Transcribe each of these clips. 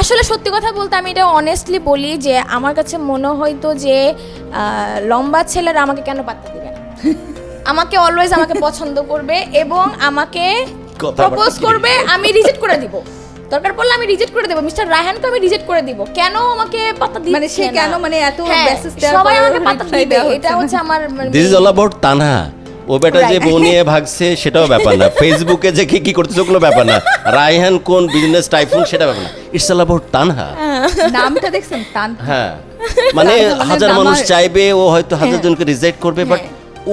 আসলে সত্যি কথা বলতে আমি এটা অনেস্টলি বলি যে আমার কাছে মনে হয়তো যে লম্বা ছেলেরা আমাকে কেন পাত্তা দিবে না, আমাকে অলওয়েজ আমাকে পছন্দ করবে এবং আমাকে প্রপোজ করবে, আমি রিজেক্ট করে দিব, দরকার পড়লে আমি রিজেক্ট করে দেব, মিস্টার রায়হানকে আমি রিজেক্ট করে দিব, কেন আমাকে পাত্তা দিচ্ছে মানে সে কেন মানে এত মেসেজ দেওয়ার সবাই পরেও আমাকে পাত্তা reply দিবে, দেওয়া হচ্ছে এটা না। হচ্ছে আমার this is all about Tanha. ও বেটা যে বউ নিয়ে ভাগছে সেটাও ব্যাপার না, ফেসবুকে যে কি করতেছে ওগুলো ব্যাপার না, রায়হান কোন বিজনেস টাইফুন সেটা ব্যাপার না, ইটস অল অ্যাবাউট তানহা। নামটা দেখছেন তান, হ্যাঁ মানে হাজার মানুষ চাইবে, ও হয়তো হাজার জনকে রিজেক্ট করবে, বাট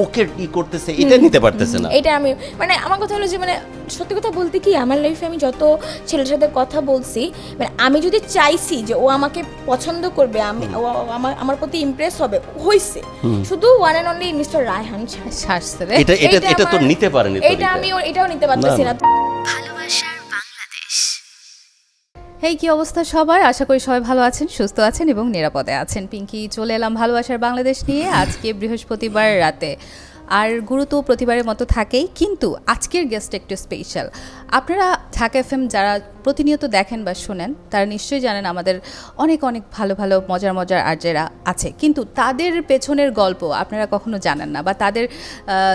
ওকে ই করতেছে এটা নিতে পারতেছে না। এটা আমি মানে আমার কথা হলো যে মানে সত্যি কথা বলতে কি আমার লাইফে আমি যত ছেলের সাথে কথা বলছি, মানে আমি যদি চাইছি যে ও আমাকে পছন্দ করবে, আমি ও আমার প্রতি ইমপ্রেস হবে, হইছে শুধু one and only mister Raihan শাস্ত্রে এটা তো নিতে পারেনি, এটা আমি এটাও নিতে পারতেছি না। ভালোবাসার বাংলাদেশ। হেই, কি অবস্থা সবার? আশা করি সবাই ভালো আছেন, সুস্থ আছেন এবং নিরাপদে আছেন। পিঙ্কি চলে এলাম ভালোবাসার বাংলাদেশ নিয়ে আজকে বৃহস্পতিবার রাতে। আর গুরু তো প্রতিবারের মতো থাকেই, কিন্তু আজকের গেস্ট একটু স্পেশাল। আপনারা ঢাকা এফএম যারা প্রতিনিয়ত দেখেন বা শোনেন তারা নিশ্চয়ই জানেন আমাদের অনেক অনেক ভালো ভালো মজার মজার আর্জেরা আছে, কিন্তু তাদের পেছনের গল্প আপনারা কখনো জানেন না, বা তাদের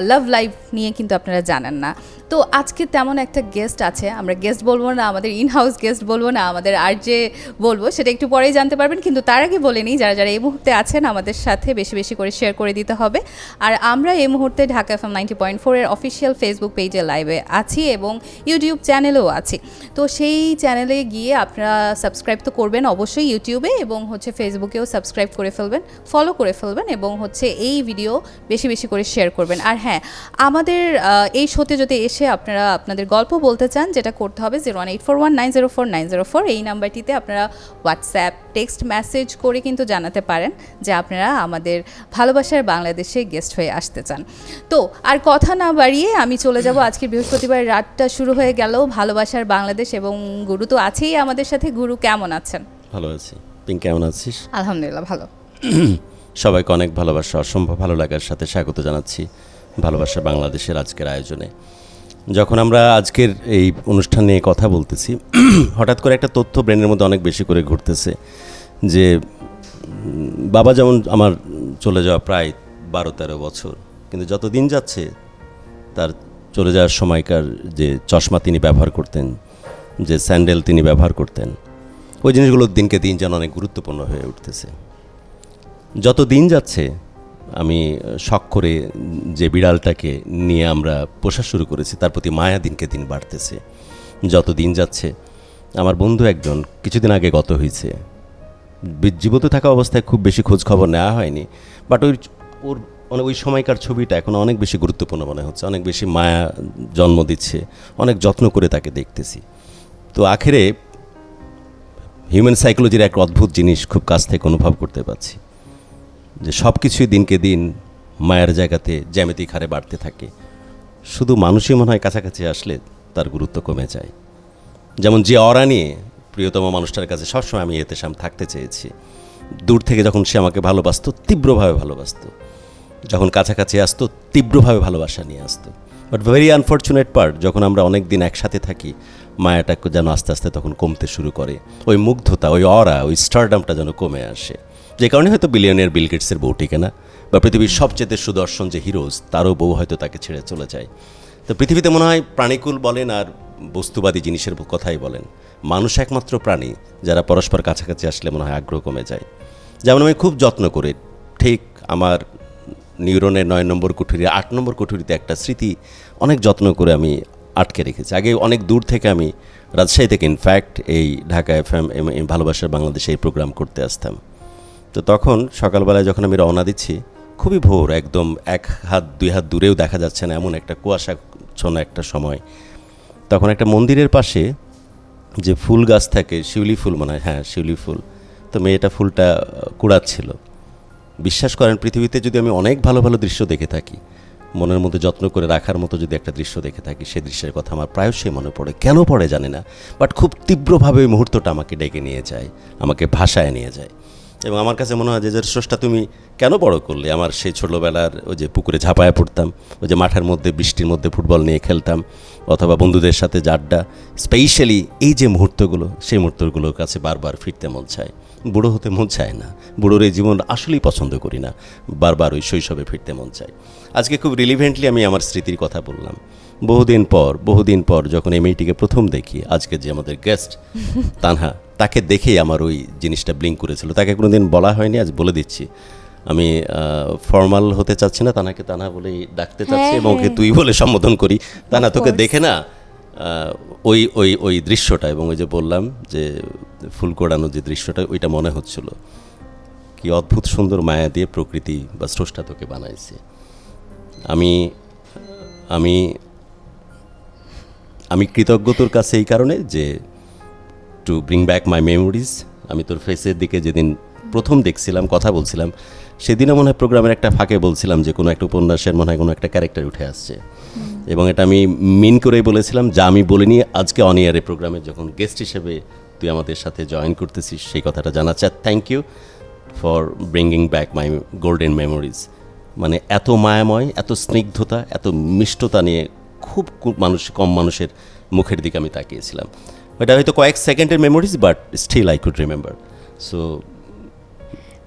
লাভ লাইফ নিয়ে কিন্তু আপনারা জানেন না। তো আজকে তেমন একটা গেস্ট আছে, আমরা গেস্ট বলবো না, আমাদের ইন হাউস গেস্ট বলবো না, আমাদের আর্জে বলবো, সেটা একটু পরেই জানতে পারবেন। কিন্তু তার আগে বলে নিই, যারা যারা এই মুহূর্তে আছেন আমাদের সাথে বেশি বেশি করে শেয়ার করে দিতে হবে। আর আমরা এই মুহূর্তে ঢাকা এফএম 90.4 এর অফিসিয়াল ফেসবুক পেজে লাইভে আছি এবং ইউটিউব চ্যানেলেও আছি। তো সেই চ্যানেলে গিয়ে আপনারা সাবস্ক্রাইব তো করবেন অবশ্যই ইউটিউবে, এবং হচ্ছে ফেসবুকেও সাবস্ক্রাইব করে ফেলবেন, ফলো করে ফেলবেন, এবং হচ্ছে এই ভিডিও বেশি বেশি করে শেয়ার করবেন। আর হ্যাঁ, আমাদের এই শোতে যদি এসে আপনারা আপনাদের গল্প বলতে চান, যেটা করতে হবে 01841904904, এই নাম্বারটিতে আপনারা হোয়াটসঅ্যাপ টেক্সট মেসেজ করে কিন্তু জানাতে পারেন যে আপনারা আমাদের ভালোবাসার বাংলাদেশে গেস্ট হয়ে আসতে চান। তো আর কথা না বাড়িয়ে আমি চলে যাব, আজকে বৃহস্পতিবার রাতটা শুরু হয়ে গেল ভালোবাসার বাংলাদেশ, এবং গুরু তো আছেই আমাদের সাথে। গুরু কেমন আছেন? ভালো আছি, পিঙ্ক কেমন আছিস? আলহামদুলিল্লাহ ভালো। সবাইকে অনেক ভালোবাসা, অসম্ভব ভালো লাগার সাথে স্বাগত জানাচ্ছি ভালোবাসা বাংলাদেশের আজকের আয়োজনে। যখন আমরা আজকের এই অনুষ্ঠান নিয়ে কথা বলতেছি, হঠাৎ করে একটা তথ্য ব্রেনের মধ্যে অনেক বেশি করে ঘুরতেছে যে বাবা যেমন আমার চলে যাওয়া প্রায় 12-13 বছর, কিন্তু যত দিন যাচ্ছে তার চলে যাওয়ার সময়কার যে চশমা তিনি ব্যবহার করতেন, যে স্যান্ডেল তিনি ব্যবহার করতেন, ওই জিনিসগুলো দিনকে দিন যেন অনেক গুরুত্বপূর্ণ হয়ে উঠতেছে। যত দিন যাচ্ছে আমি শখ করে যে বিড়ালটাকে নিয়ে আমরা পোষা শুরু করেছি তার প্রতি মায়া দিনকে দিন বাড়তেছে। যত দিন যাচ্ছে আমার বন্ধু একজন কিছুদিন আগে গত হয়েছে, জীবিত থাকা অবস্থায় খুব বেশি খোঁজ খবর নেওয়া হয়নি, বাট ওর ওই সময়কার ছবিটা এখন অনেক বেশি গুরুত্বপূর্ণ মনে হচ্ছে, অনেক বেশি মায়া জন্ম দিচ্ছে, অনেক যত্ন করে তাকে দেখতেছি। তো আখেরে হিউম্যান সাইকোলজির এক অদ্ভুত জিনিস খুব কাছ থেকে অনুভব করতে পারছি, যে সব কিছুই দিনকে দিন মায়ের জায়গাতে জ্যামিতিক হারে বাড়তে থাকে, শুধু মানুষই মনে হয় কাছাকাছি আসলে তার গুরুত্ব কমে যায়। যেমন যে অরা নিয়ে প্রিয়তম মানুষটার কাছে সবসময় আমি এতে থাকতে চেয়েছি, দূর থেকে যখন সে আমাকে ভালোবাসতো তীব্রভাবে ভালোবাসতো, যখন কাছাকাছি আসতো তীব্রভাবে ভালোবাসা নিয়ে আসতো। বাট ভেরি আনফর্চুনেট পার্ট, যখন আমরা অনেক দিন একসাথে থাকি মায়াটা যেন আস্তে আস্তে তখন কমতে শুরু করে, ওই মুগ্ধতা, ওই অরা, ওই স্টারডামটা যেন কমে আসে। যে কারণে হয়তো বিলিয়নিয়ার বিল গেটসের বউ টিকে না, বা পৃথিবীর সবচেয়ে সুদর্শন যে হিরোজ তারও বউ হয়তো তাকে ছেড়ে চলে যায়। তো পৃথিবীতে মনে হয় প্রাণীকুল বলেন আর বস্তুবাদী জিনিসের কথাই বলেন, মানুষ একমাত্র প্রাণী যারা পরস্পর কাছাকাছি আসলে মনে হয় আগ্রহ কমে যায়। যেমন আমি খুব যত্ন করে ঠিক আমার নিউরনের 9 নম্বর কুঠুরি 8 নম্বর কুঠুরিতে একটা স্মৃতি অনেক যত্ন করে আমি আটকে রেখেছি। আগে অনেক দূর থেকে আমি রাজশাহী থেকে ইনফ্যাক্ট এই ঢাকা এফএম ভালোবাসার বাংলাদেশে এই প্রোগ্রাম করতে আসতাম। তো তখন সকালবেলায় যখন আমি রওনা দিচ্ছি, খুবই ভোর, একদম 1 হাত 2 হাত দূরেও দেখা যাচ্ছে না এমন একটা কুয়াশাচ্ছন্ন একটা সময়, তখন একটা মন্দিরের পাশে যে ফুল গাছ থাকে, শিউলি ফুল মনে হয়, হ্যাঁ শিউলি ফুল, তো মেয়েটা ফুলটা কুড়াচ্ছিল। বিশ্বাস করেন, পৃথিবীতে যদি আমি অনেক ভালো ভালো দৃশ্য দেখে থাকি, মনের মধ্যে যত্ন করে রাখার মতো যদি একটা দৃশ্য দেখে থাকি, সেই দৃশ্যের কথা আমার প্রায়শই মনে পড়ে। কেন পড়ে জানি না, বাট খুব তীব্রভাবে ওই মুহূর্তটা আমাকে ডেকে নিয়ে যায়, আমাকে ভাষায় নিয়ে যায়। এবং আমার কাছে মনে হয় যে স্রষ্টা তুমি কেন বড় করলে আমার সেই ছোটোবেলার ওই যে পুকুরে ঝাঁপায়া পড়তাম, ওই যে মাঠের মধ্যে বৃষ্টির মধ্যে ফুটবল নিয়ে খেলতাম, অথবা বন্ধুদের সাথে আড্ডা, স্পেশালি এই যে মুহূর্তগুলো, সেই মুহূর্তগুলোর কাছে বারবার ফিরতে মন চায়। বুড়ো হতে মন চায় না, বুড়োর এই জীবন আসলেই পছন্দ করি না, বারবার ওই শৈশবে ফিরতে মন চায়। আজকে খুব রিলিভেন্টলি আমি আমার স্মৃতির কথা বললাম। বহুদিন পর যখন এই মেয়েটিকে প্রথম দেখি, আজকে যে আমাদের গেস্ট তানহা, তাকে দেখেই আমার ওই জিনিসটা ব্লিঙ্ক করেছিল। তাকে কোনোদিন বলা হয়নি, আজ বলে দিচ্ছি। আমি ফর্মাল হতে চাচ্ছি না, তানাকে তানহা বলেই ডাকতে চাচ্ছি এবং ওকে তুই বলে সম্বোধন করি। তানহা, তোকে দেখে না ওই ওই ওই দৃশ্যটা, এবং ওই যে বললাম যে ফুল কোড়ানো যে দৃশ্যটা, ওইটা মনে হচ্ছিল কি অদ্ভুত সুন্দর মায়া দিয়ে প্রকৃতি বা স্রষ্টা তোকে বানাইছে। আমি আমি আমি কৃতজ্ঞ তোর কাছে এই কারণে যে to bring back my memories. আমি তোর ফেসের দিকে যেদিন প্রথম দেখছিলাম, কথা বলছিলাম, সেদিনও মনে হয় প্রোগ্রামের একটা ফাঁকে বলছিলাম যে কোনো একটা উপন্যাসের মনে হয় কোনো একটা ক্যারেক্টার উঠে আসছে, এবং এটা আমি মিন করেই বলেছিলাম, যা আমি বলিনি। আজকে অন এয়ারে প্রোগ্রামে যখন গেস্ট হিসেবে তুই আমাদের সাথে জয়েন করতেছিস, সেই কথাটা জানাচ্ছি। আর thank you for bringing back my golden memories. মানে এত মায়াময়, এত স্নিগ্ধতা, এত মিষ্টতা নিয়ে খুব কম মানুষের মুখের দিকে আমি তাকিয়েছিলাম। এটা হয়তো কয়েক সেকেন্ডের memories, but still I could remember. So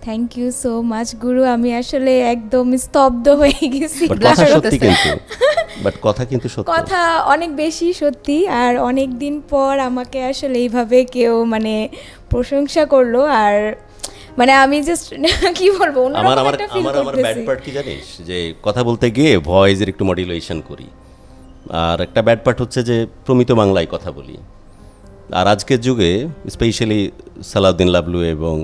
thank you so much গুরু। আমি আসলে একদম স্তব্ধ হয়ে গেছি। বাট কথা সত্যি কিন্তু, বাট কথা কিন্তু সত্যি, কথা অনেক বেশি সত্যি। আর অনেক দিন পর আমাকে আসলে এইভাবে কেউ মানে প্রশংসা করলো, আর মানে আমি জাস্ট কি বলবো, আমার ব্যাড পার্ট কি জানিস, যে কথা বলতে গিয়ে ভয়েসের একটু মডুলেশন করি। আর একটা ব্যাড পার্ট হচ্ছে যে প্রমিত বাংলায় কথা বলি। আর আজকের যুগে স্পেশালি সালাউদ্দিন লাবলু এবং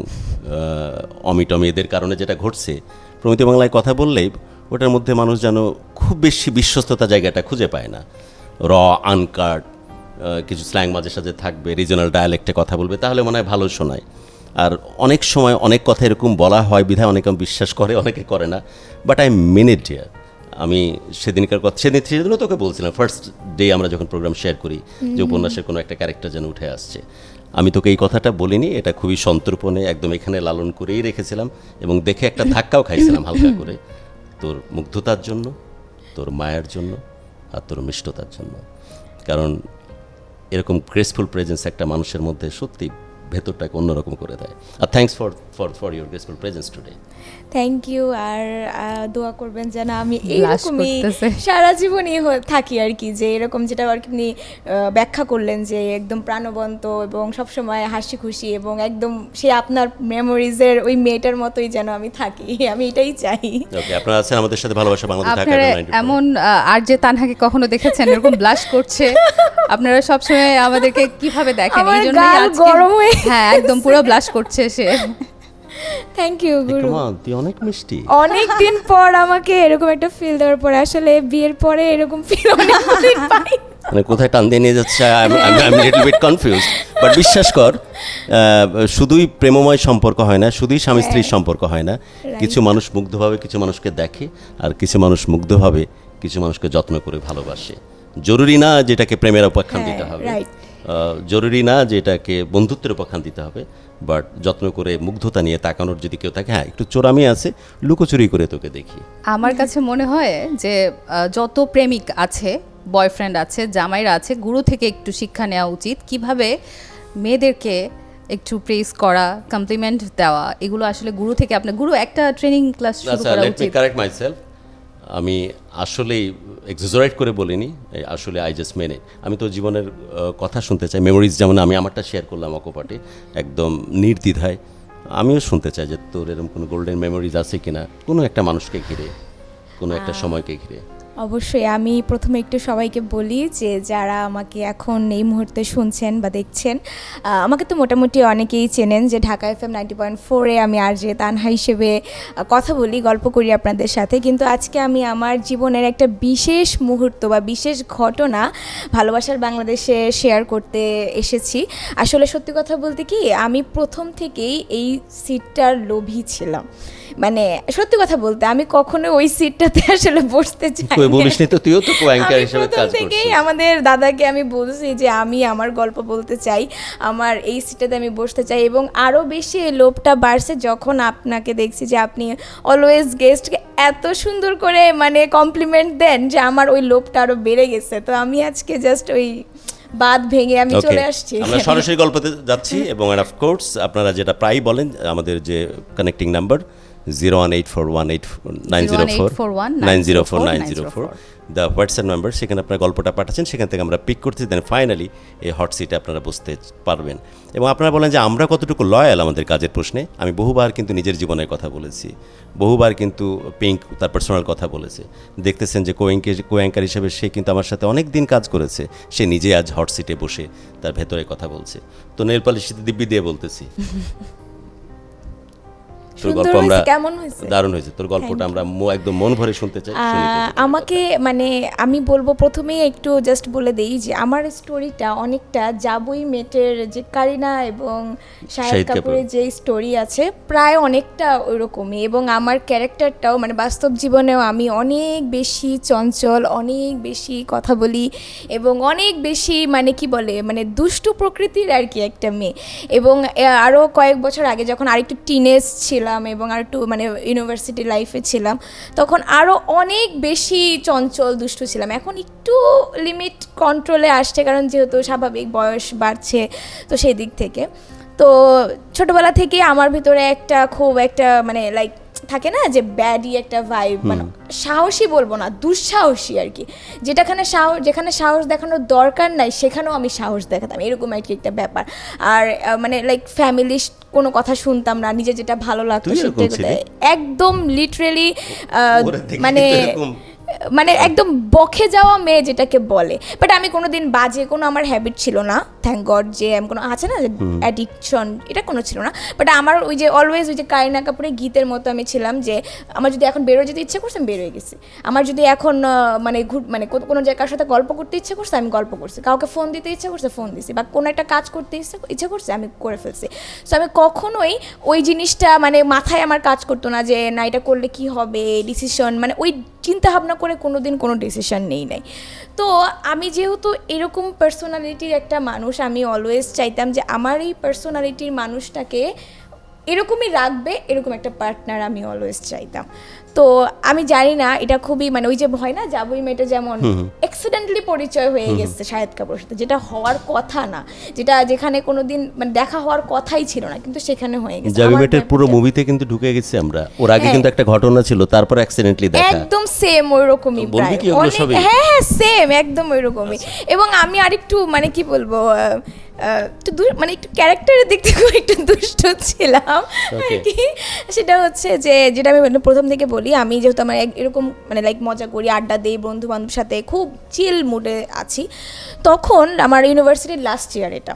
অমিটমি এদের কারণে যেটা ঘটছে, প্রমিত বাংলায় কথা বললেই ওটার মধ্যে মানুষ যেন খুব বেশি বিশ্বস্ততা জায়গাটা খুঁজে পায় না। র আনকাট কিছু স্ল্যাং মাঝে সাঝে থাকবে, রিজনাল ডায়ালেক্টে কথা বলবে, তাহলে মনে হয় ভালো শোনায়। আর অনেক সময় অনেক কথা এরকম বলা হয় বিধায় অনেকে বিশ্বাস করে, অনেকে করে না। But I mean it here. আমি সেদিনকার কথা, সেদিনও তোকে বলছিলাম, ফার্স্ট ডে আমরা যখন প্রোগ্রাম শেয়ার করি, যে উপন্যাসের কোনো একটা ক্যারেক্টার যেন উঠে আসছে, আমি তোকে এই কথাটা বলিনি। এটা খুবই সন্তর্পণে একদম এখানে লালন করেই রেখেছিলাম, এবং দেখে একটা ধাক্কাও খাইছিলাম হালকা করে, তোর মুগ্ধতার জন্য, তোর মায়ের জন্য, আর তোর মিষ্টতার জন্য। কারণ এরকম গ্রেসফুল প্রেজেন্স একটা মানুষের মধ্যে সত্যি ভেতরটাকে অন্যরকম করে দেয়। আর thanks for your graceful presence today. Thank you. আর দোয়া করবেন যেন আমি Blush এইরকমই করতেছে। সারা জীবনই থাকি আর কি, যে এরকম যেটা আর কি আপনি ব্যাখ্যা করলেন, যে একদম প্রাণবন্ত এবং সবসময় হাসি খুশি, এবং একদম সে আপনার মেমোরিজের ওই মেয়েটার মতোই যেন আমি থাকি, আমি এটাই চাই। ওকে, আপনারা আছেন আমাদের সাথে ভালোবাসা বাংলাদেশ ঢাকা আপনারা 90.4। এমন আর যে তানহাকে কখনো দেখেছেন এরকম ব্লাশ করছে? আপনারা সবসময় আমাদেরকে কিভাবে দেখেন? আমার এই জন্যই গাল আজকে গরম হয়ে হ্যাঁ একদম পুরো ব্লাশ করছে সে। থ্যাংক ইউ গুরু। তুই অনেক মিষ্টি। অনেক দিন পর আমাকে এরকম একটা ফিল দেওয়ার পরে, আসলে বিয়ের পরে এরকম ফিল অনেক পাই। মানে কোথায় টান দিয়ে নিয়ে যাচ্ছে, I am little bit confused. But বিশ্বাস কর, শুধুই প্রেমময় সম্পর্ক হয় না, শুধুই স্বামী স্ত্রীর সম্পর্ক হয় না। কিছু মানুষ মুগ্ধভাবে কিছু মানুষকে দেখে, আর কিছু মানুষ মুগ্ধভাবে কিছু মানুষকে যত্ন করে ভালোবাসে। জরুরি না যেটাকে প্রেমের উপাখ্যান দিতে হবে, জরুরি না যে এটাকে বন্ধুত্বের উপাখ্যান দিতে হবে, বাট যত্ন করে মুগ্ধতা নিয়ে তাকানোর যদি কেউ থাকে, হ্যাঁ একটু চোরামি আছে, লুকোচুরি করে তোকে দেখি। আমার কাছে মনে হয় যে যত প্রেমিক আছে, বয়ফ্রেন্ড আছে, জামাইরা আছে, গুরু থেকে একটু শিক্ষা নেওয়া উচিত, কিভাবে মেয়েদেরকে একটু প্রেস করা, কমপ্লিমেন্ট দেওয়া, এগুলো আসলে গুরু থেকে আপনার গুরু একটা ট্রেনিং ক্লাস শুরু আচ্ছা, করা লেট মি উচিত। Correct myself. আমি আসলেই এক্সাজারেট করে বলিনি, আসলে আই জাস্ট মেনে। আমি তো জীবনের কথা শুনতে চাই, মেমোরিজ, যেমন আমি আমারটা শেয়ার করলাম অকপটে একদম নির্দ্বিধায়। আমিও শুনতে চাই যে তোর এরকম কোনো গোল্ডেন মেমোরিজ আছে কিনা, কোনো একটা মানুষকে ঘিরে, কোনো একটা সময়কে ঘিরে। অবশ্যই। আমি প্রথমে একটু সবাইকে বলি যে যারা আমাকে এখন এই মুহূর্তে শুনছেন বা দেখছেন, আমাকে তো মোটামুটি অনেকেই চেনেন যে ঢাকা FM 90.4-এ আমি আর যে তানহা হিসেবে কথা বলি, গল্প করি আপনাদের সাথে। কিন্তু আজকে আমি আমার জীবনের একটা বিশেষ মুহূর্ত বা বিশেষ ঘটনা ভালোবাসার বাংলাদেশে শেয়ার করতে এসেছি। আসলে সত্যি কথা বলতে কি, আমি প্রথম থেকেই এই সিটটার লোভী ছিলাম। মানে সত্যি কথা বলতে আমি কখনো ওই সিটটাতে আসলে বসতে চাই। বলিসনি তো, তুইও তো কো-অ্যাঙ্কার আমি হিসেবে প্রথম কাজ থেকেই করছিস। আমাদের দাদাকে আমি বলছি যে আমি আমার গল্প বলতে চাই, আমার এই সিটটাতে আমি বসতে চাই, এবং আরও বেশি এই লোভটা বাড়ছে যখন আপনাকে দেখছি যে আপনি অলওয়েজ গেস্টকে এত সুন্দর করে মানে কমপ্লিমেন্ট দেন যে আমার ওই লোভটা আরও বেড়ে গেছে। তো আমি আজকে জাস্ট ওই বাদ ভেঙে আমি Okay, চলে আসছি। আমরা সরাসরি গল্পতে যাচ্ছি এবং অফকোর্স আপনারা যেটা প্রায় বলেন, আমাদের যে connecting number 018418904 the WhatsApp number, সেখানে আপনার গল্পটা পাঠাচ্ছেন, সেখান থেকে আমরা পিক করছি, দেন ফাইনালি এই হট সিটে আপনারা বসতে পারবেন। এবং আপনারা বলেন যে আমরা কতটুকু লয়াল আমাদের কাজের প্রশ্নে। আমি বহুবার কিন্তু নিজের জীবনের কথা বলেছি, বহুবার কিন্তু পিঙ্ক তার পার্সোনাল কথা বলেছে। দেখতেছেন যে কো-অ্যাঙ্কার হিসেবে সে কিন্তু আমার সাথে অনেক দিন কাজ করেছে, সে নিজে আজ হট সিটে বসে তার ভেতরে কথা বলছে। তো নেলপালিশ দিব্যি দিয়ে বলতেছি, তোর সুন্দর গল্প আমরা হয়েছে, কেমন হয়েছে? দারুণ হয়েছে তোর গল্পটা, আমরা একদম মন ভরে শুনতে চাই। শুনি তো। আমাকে মানে আমি বলবো প্রথমেই একটু জাস্ট বলে দেই যে আমার স্টোরিটা অনেকটা জাবুই মেটের যে কারিনা এবং শাহিদ শাহিদ কাপুর। কাপুরের যে স্টোরি আছে প্রায় অনেকটা ওইরকমই, এবং আমার ক্যারেক্টারটাও মানে বাস্তব জীবনেও আমি অনেক বেশি চঞ্চল, অনেক বেশি কথা বলি এবং অনেক বেশি মানে কি বলে মানে দুষ্টু প্রকৃতির আর কি একটা মেয়ে। এবং আরও কয়েক বছর আগে যখন আরেকটু টিনেজ ছিলাম এবং আর একটু মানে ইউনিভার্সিটি লাইফে ছিলাম, তখন আরও অনেক বেশি চঞ্চল দুষ্টু ছিলাম। এখন একটু লিমিট কন্ট্রোলে আসছে, কারণ যেহেতু স্বাভাবিক বয়স বাড়ছে, তো সেই দিক থেকে তো ছোটোবেলা থেকে আমার ভিতরে একটা খুব একটা মানে লাইক থাকে না যে ব্যাডি একটা ভাইব, মানে সাহসী বলবো না, দুঃসাহসী আর কি, যেখানে সাহস দেখানোর দরকার নাই সেখানেও আমি সাহস দেখাতাম, এরকম আর কি একটা ব্যাপার। আর মানে লাইক ফ্যামিলি কোনো কথা শুনতাম না, নিজে যেটা ভালো লাগতো তুই এরকম সেটা ছিলি? একদম লিটারেলি ওরে দেখি মানে তো এরকম। মানে একদম বকে যাওয়া মেয়ে যেটাকে বলে। বাট আমি কোনোদিন বাজে কোনো আমার হ্যাবিট ছিল না, থ্যাংক গড, যে আমি কোনো আছে না অ্যাডিকশন, এটা কোনো ছিল না। বাট আমার ওই যে অলওয়েজ ওই যে কারিনা কাপুরের গীতের মতো আমি ছিলাম যে আমার যদি এখন বেরোয় যেতে ইচ্ছে করছে আমি বেরোয় গেছি, আমার যদি এখন মানে মানে কোনো জায়গার সাথে গল্প করতে ইচ্ছে করছে আমি গল্প করছি, কাউকে ফোন দিতে ইচ্ছে করছে ফোন দিছি, বা কোনো একটা কাজ করতে ইচ্ছে করছে আমি করে ফেলছি। সো আমি কখনোই ওই জিনিসটা মানে মাথায় আমার কাজ করতো না যে না এটা করলে কি হবে, ডিসিশন মানে ওই চিন্তা ভাবনা করে কোনোদিন কোনো ডিসিশন নেই নাই। তো আমি যেহেতু এরকম পার্সোনালিটির একটা মানুষ, আমি অলওয়েজ চাইতাম যে আমার এই পার্সোনালিটির মানুষটাকে এরকমই রাখবে, এরকম একটা পার্টনার আমি অলওয়েজ চাইতাম। তো আমি জানি না, এটা খুবই মানে ওই যে ভয় না, জাবুই মেয়েটা যেমন অ্যাক্সিডেন্টলি পরিচয় হয়ে গেছে শাহিদ কাপুরের সাথে, যেটা হওয়ার কথা না, যেখানে কোনোদিন মানে দেখা হওয়ার কথাই ছিল না, কিন্তু সেখানে হয়ে গেছে। জাবি আমার মেটের পুরো ব্যাপারটা- মুভিতে কিন্তু ঢুকে গেছি আমরা, ওর আগে হ্যাঁ। কিন্তু একটা ঘটনা ছিল, তারপর অ্যাক্সিডেন্টলি দেখা। একদম সেম ওই রকমই, বলবি প্রায় কি ওগুলো অনেক- সবই? হ্যাঁ হ্যাঁ সেম একদম ওই রকমই। এবং আমি আরেকটু মানে কি বলবো একটু মানে একটু ক্যারেক্টারের দিক থেকে একটু দুষ্ট ছিলাম আর কি। সেটা হচ্ছে যে যেটা আমি প্রথম থেকে বলি, আমি যেহেতু আমার এরকম মানে লাইক মজা করি, আড্ডা দিই বন্ধু বান্ধবের সাথে, খুব চিল মুডে আছি, তখন আমার ইউনিভার্সিটির লাস্ট ইয়ার এটা।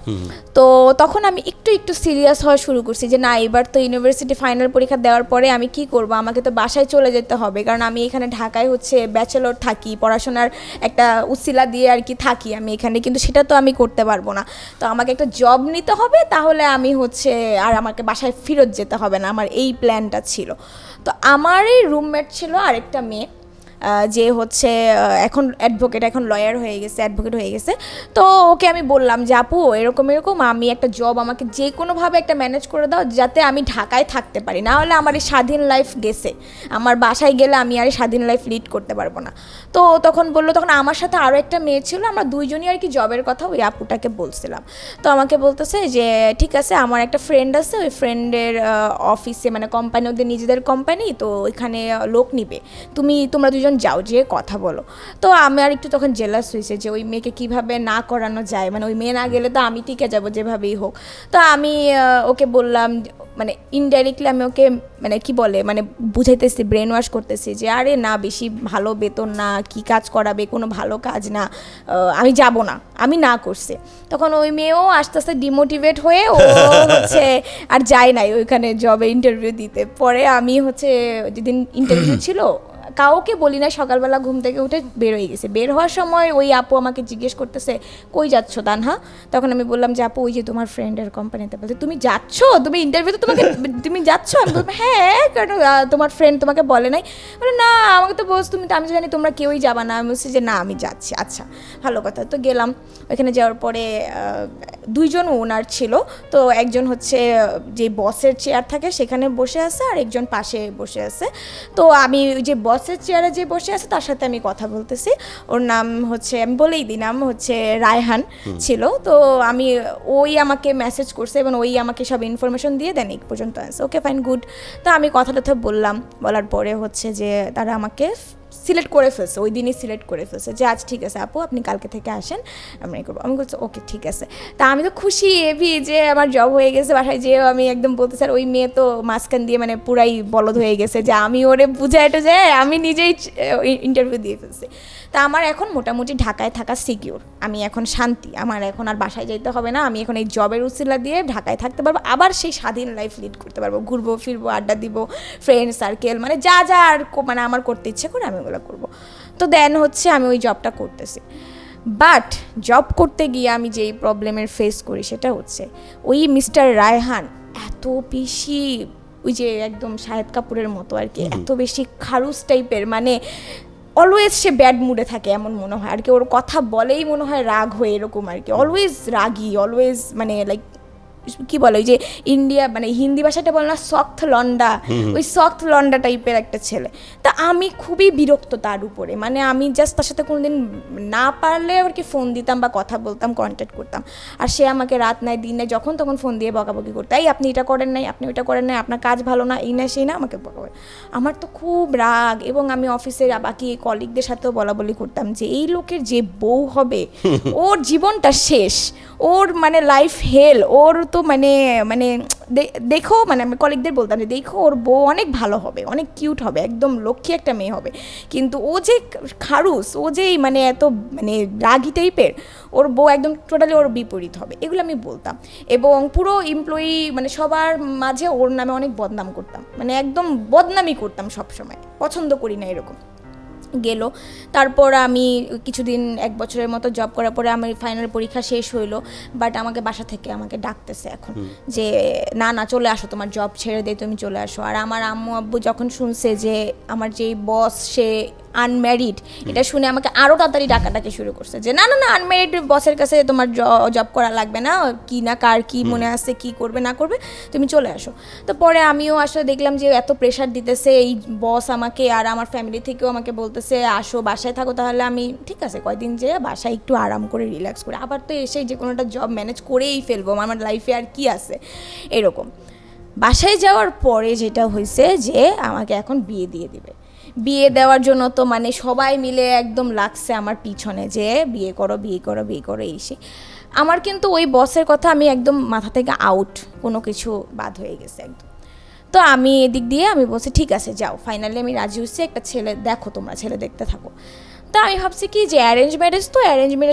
তো তখন আমি একটু সিরিয়াস হওয়া শুরু করছি যে না, এবার তো ইউনিভার্সিটি ফাইনাল পরীক্ষা দেওয়ার পরে আমি কি করব, আমাকে তো বাসায় চলে যেতে হবে, কারণ আমি এখানে ঢাকায় হচ্ছে ব্যাচেলর থাকি, পড়াশোনার একটা উসিলা দিয়ে আর কি থাকি আমি এখানে, কিন্তু সেটা তো আমি করতে পারবো না। তো আমাকে একটা জব নিতে হবে, তাহলে আমি হচ্ছে আর আমাকে বাসায় ফেরত যেতে হবে না, আমার এই প্ল্যানটা ছিল। তো আমার এই রুমমেট ছিল আরেকটা মেয়ে, যে হচ্ছে এখন অ্যাডভোকেট, এখন লয়ার হয়ে গেছে, অ্যাডভোকেট হয়ে গেছে। তো ওকে আমি বললাম যে আপু এরকম আমি একটা জব আমাকে যে কোনোভাবে একটা ম্যানেজ করে দাও, যাতে আমি ঢাকায় থাকতে পারি, না হলে আমার এই স্বাধীন লাইফ গেছে, আমার বাসায় গেলে আমি আর এই স্বাধীন লাইফ লিড করতে পারবো না। তো তখন বললো, তখন আমার সাথে আরও একটা মেয়ে ছিল, আমরা দুইজনই আর কি জবের কথা ওই আপুটাকে বলছিলাম। তো আমাকে বলতেছে যে ঠিক আছে, আমার একটা ফ্রেন্ড আছে, ওই ফ্রেন্ডের অফিসে মানে কোম্পানি, ওদের নিজেদের কোম্পানি, তো ওইখানে লোক নিবে, তোমরা দুজন যাও, যে কথা বলো। তো আমি আর একটু তখন জেলাস হয়েছে যে ওই মেয়েকে কিভাবে না করানো যায়, মানে ওই মেয়ে না গেলে তো আমি টিকে যাবো যেভাবেই হোক। তো আমি ওকে বললাম, মানে ইনডাইরেক্টলি আমি ওকে মানে কি বলে মানে বুঝাইতেছি, ব্রেন ওয়াশ করতেছি যে আরে না, বেশি ভালো বেতন না, কি কাজ করাবে, কোনো ভালো কাজ না, আমি যাব না, আমি না করছি। তখন ওই মেয়েও আস্তে আস্তে ডিমোটিভেট হয়ে ও হচ্ছে আর যায় নাই ওইখানে জবে ইন্টারভিউ দিতে। পরে আমি হচ্ছে যেদিন ইন্টারভিউ ছিল কাউকে বলি না, সকালবেলা ঘুম থেকে উঠে বের হয়ে গেছে। বের হওয়ার সময় ওই আপু আমাকে জিজ্ঞেস করতেছে কই যাচ্ছ তানহা। তখন আমি বললাম যে আপু ওই যে তোমার ফ্রেন্ডের কোম্পানিতে। বলতে তুমি যাচ্ছ, তুমি ইন্টারভিউতে তোমাকে তুমি যাচ্ছ? আমি বললাম হ্যাঁ, কারণ তোমার ফ্রেন্ড তোমাকে বলে নাই? বলে না, আমাকে তো বলছ তুমি, আমি জানি তোমরা কেউই যাবা না। আমি বলছি যে না আমি যাচ্ছি। আচ্ছা ভালো কথা। তো গেলাম, ওইখানে যাওয়ার পরে দুইজন ওনার ছিল। তো একজন হচ্ছে যে বসের চেয়ার থাকে সেখানে বসে আছে, আর একজন পাশে বসে আছে। তো আমি ওই যে বসের চেয়ারে যে বসে আছে তার সাথে আমি কথা বলতেছি। ওর নাম হচ্ছে, আমি বলেই দিই, নাম হচ্ছে রায়হান ছিল। তো আমি, ওই আমাকে মেসেজ করছে এবং ওই আমাকে সব ইনফরমেশন দিয়ে দেন এই পর্যন্ত আছে। Okay fine good. তো আমি কথা টথা বললাম, বলার পরে হচ্ছে যে তারা আমাকে সিলেক্ট করে ফেলছে, ওই দিনই সিলেক্ট করে ফেলছে যে আজ ঠিক আছে আপু আপনি কালকে থেকে আসেন, আমরা করবো। আমি বলছি ওকে ঠিক আছে। তা আমি তো খুশি হেভি যে আমার জব হয়ে গেছে। বাসায় যেও আমি একদম বলতে স্যার, ওই মেয়ে তো মাঝখান দিয়ে মানে পুরাই বলদ হয়ে গেছে যে আমি ওরে বুঝাইটা যায়, আমি নিজেই ইন্টারভিউ দিয়ে ফেলছি। তা আমার এখন মোটামুটি ঢাকায় থাকা সিকিউর, আমি এখন শান্তি, আমার এখন আর বাসায় যেতে হবে না। আমি এখন এই জবের উসিলা দিয়ে ঢাকায় থাকতে পারবো, আবার সেই স্বাধীন লাইফ লিড করতে পারবো, ঘুরবো ফিরবো, আড্ডা দিব, ফ্রেন্ড সার্কেল, মানে যা যা আর মানে আমার করতে ইচ্ছে করে আমি ওগুলো করবো। তো দেন হচ্ছে আমি ওই জবটা করতেছি। বাট জব করতে গিয়ে আমি যেই প্রবলেমের ফেস করি সেটা হচ্ছে ওই মিস্টার রায়হান এত বেশি ওই যে একদম শাহেদ কাপুরের মতো আর কি, এত বেশি খারুস টাইপের, মানে অলওয়েজ সে ব্যাড মুডে থাকে এমন মনে হয় আর কি। ওর কথা বলেই মনে হয় রাগ হয়ে, এরকম আর কি, অলওয়েজ রাগি, অলওয়েজ মানে লাইক কি বলে ওই যে ইন্ডিয়া মানে হিন্দি ভাষাটা বলে না সফট লন্ডা, ওই সফট লন্ডা টাইপের একটা ছেলে। তা আমি খুবই বিরক্ত তার উপরে, মানে আমি জাস্ট তার সাথে কোনোদিন না পারলে আর কি ফোন দিতাম বা কথা বলতাম, কন্ট্যাক্ট করতাম। আর সে আমাকে রাত নাই দিন নাই যখন তখন ফোন দিয়ে বকাবকি করতো, এই আপনি এটা করেন নাই, আপনি ওইটা করেন নাই, আপনার কাজ ভালো না, এই না সেই না, আমাকে বকাবকি। আমার তো খুব রাগ, এবং আমি অফিসের বাকি কলিগদের সাথেও বলাবলি করতাম যে এই লোকের যে বউ হবে ওর জীবনটা শেষ, ওর মানে লাইফ হেল, ওর তো মানে মানে দেখো, মানে আমি কলিগদের বলতাম যে দেখো ওর বউ অনেক ভালো হবে, অনেক কিউট হবে, একদম লক্ষ্মী একটা মেয়ে হবে, কিন্তু ও যে খারুস, ও যে মানে এত মানে রাগি টাইপের, ওর বউ একদম টোটালি ওর বিপরীত হবে, এগুলো আমি বলতাম। এবং পুরো এমপ্লয়ি মানে সবার মাঝে ওর নামে অনেক বদনাম করতাম, মানে একদম বদনামই করতাম সবসময়, পছন্দ করি না এরকম। গেল, তারপর আমি কিছুদিন 1 বছরের মতো জব করার পরে আমার ফাইনাল পরীক্ষা শেষ হইলো। বাট আমাকে বাসা থেকে আমাকে ডাকতেছে এখন যে না না চলে আসো, তোমার জব ছেড়ে দিয়ে তুমি চলে আসো। আর আমার আম্মু আব্বু যখন শুনছে যে আমার যেই বস সে আনম্যারিড, এটা শুনে আমাকে আরও তাড়াতাড়ি ডাকাডাকি শুরু করছে যে না না না আনম্যারিড বসের কাছে তোমার জব করা লাগবে না, কি না কার কি মনে আছে কি করবে না করবে, তুমি চলে আসো। তো পরে আমিও আসলে দেখলাম যে এত প্রেশার দিতেছে এই বস আমাকে, আর আমার ফ্যামিলি থেকেও আমাকে বলতেছে আসো বাসায় থাকো। তাহলে আমি ঠিক আছে কয়দিন যে বাসায় একটু আরাম করে রিল্যাক্স করে আবার তো এসে যে কোনো একটা জব ম্যানেজ করেই ফেলবো, আমার লাইফে আর কি আছে এরকম। বাসায় যাওয়ার পরে যেটা হয়েছে যে আমাকে এখন বিয়ে দিয়ে দিবে, বিয়ে দেওয়ার জন্য তো মানে সবাই মিলে একদম লাগছে আমার পিছনে যে বিয়ে করো বিয়ে করো বিয়ে করো এই সে। আমার কিন্তু ওই বসের কথা আমি একদম মাথা থেকে আউট, কোনো কিছু বাদ হয়ে গেছে একদম। তো আমি এদিক দিয়ে আমি বলছি ঠিক আছে যাও, ফাইনালি আমি রাজি হচ্ছি, একটা ছেলে দেখো, তোমরা ছেলে দেখতে থাকো। তো আমি ভাবছি কি যে অ্যারেঞ্জ ম্যারেজ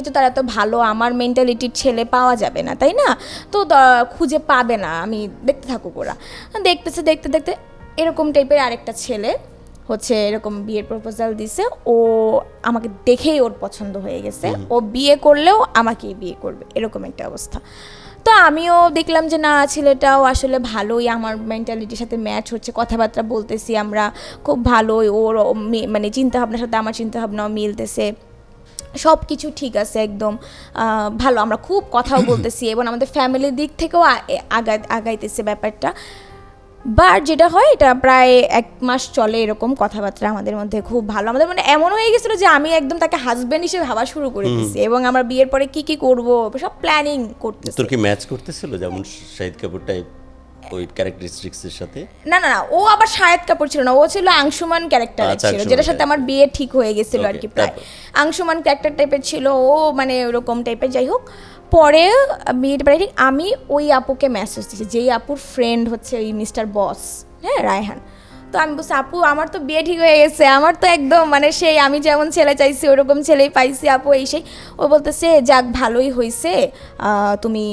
তো তারা তো ভালো, আমার মেন্টালিটির ছেলে পাওয়া যাবে না তাই না, তো খুঁজে পাবে না, আমি দেখতে থাকুক। ওরা দেখতেছে দেখতে দেখতে এরকম টাইপের আরেকটা ছেলে হচ্ছে এরকম বিয়ের প্রপোজাল দিছে, ও আমাকে দেখেই ওর পছন্দ হয়ে গেছে, ও বিয়ে করলেও আমাকেই বিয়ে করবে, এরকম একটা অবস্থা। তো আমিও দেখলাম যে না ছেলেটাও আসলে ভালোই, আমার মেন্টালিটির সাথে ম্যাচ হচ্ছে, কথাবার্তা বলতেছি আমরা খুব ভালোই, ওর মানে চিন্তাভাবনার সাথে আমার চিন্তাভাবনাও মিলতেছে, সব কিছু ঠিক আছে একদম ভালো, আমরা খুব কথাও বলতেছি এবং আমাদের ফ্যামিলির দিক থেকেও আগাইতেছে ব্যাপারটা। বাট যেটা হয় এটা প্রায় 1 মাস চলে এরকম কথাবার্তা আমাদের মধ্যে খুব ভালো, আমাদের মানে এমন হয়ে গেছিলো যে আমি একদম তাকে হাজব্যান্ড হিসেবে ভাবা শুরু করে দিয়েছি, এবং আমার বিয়ের পরে কি কি করব সব প্ল্যানিং করতেছি। তোর কি ম্যাচ করতেছিল যেমন শাহিদ কাপুর টাইপ ওই ক্যারেক্টারিস্টিক্সের সাথে? না না না, ও আবার শাহেদ কাপুর ছিল না, ও ছিল আংশুমান ক্যারেক্টার ছিল, যেটার সাথে আমার বিয়ে ঠিক হয়ে গেছিল আর কি, প্রায় আংশুমান ক্যারেক্টার টাইপের ছিল ও, মানে ওরকম টাইপের। যাই হোক, পরে বিয়েটা প্রায় ঠিক আমি ওই আপুকে মেসেজ দিয়েছি, যেই আপুর ফ্রেন্ড হচ্ছে ওই মিস্টার বস, হ্যাঁ রায়হান। তো আমি বলছি আপু আমার তো বিয়ে ঠিক হয়ে গেছে, আমার তো একদম মানে সেই আমি যেমন ছেলে চাইছি ওরকম ছেলেই পাইছি আপু, এই সেই। ও বলতেছে যাক ভালোই হয়েছে, তুমি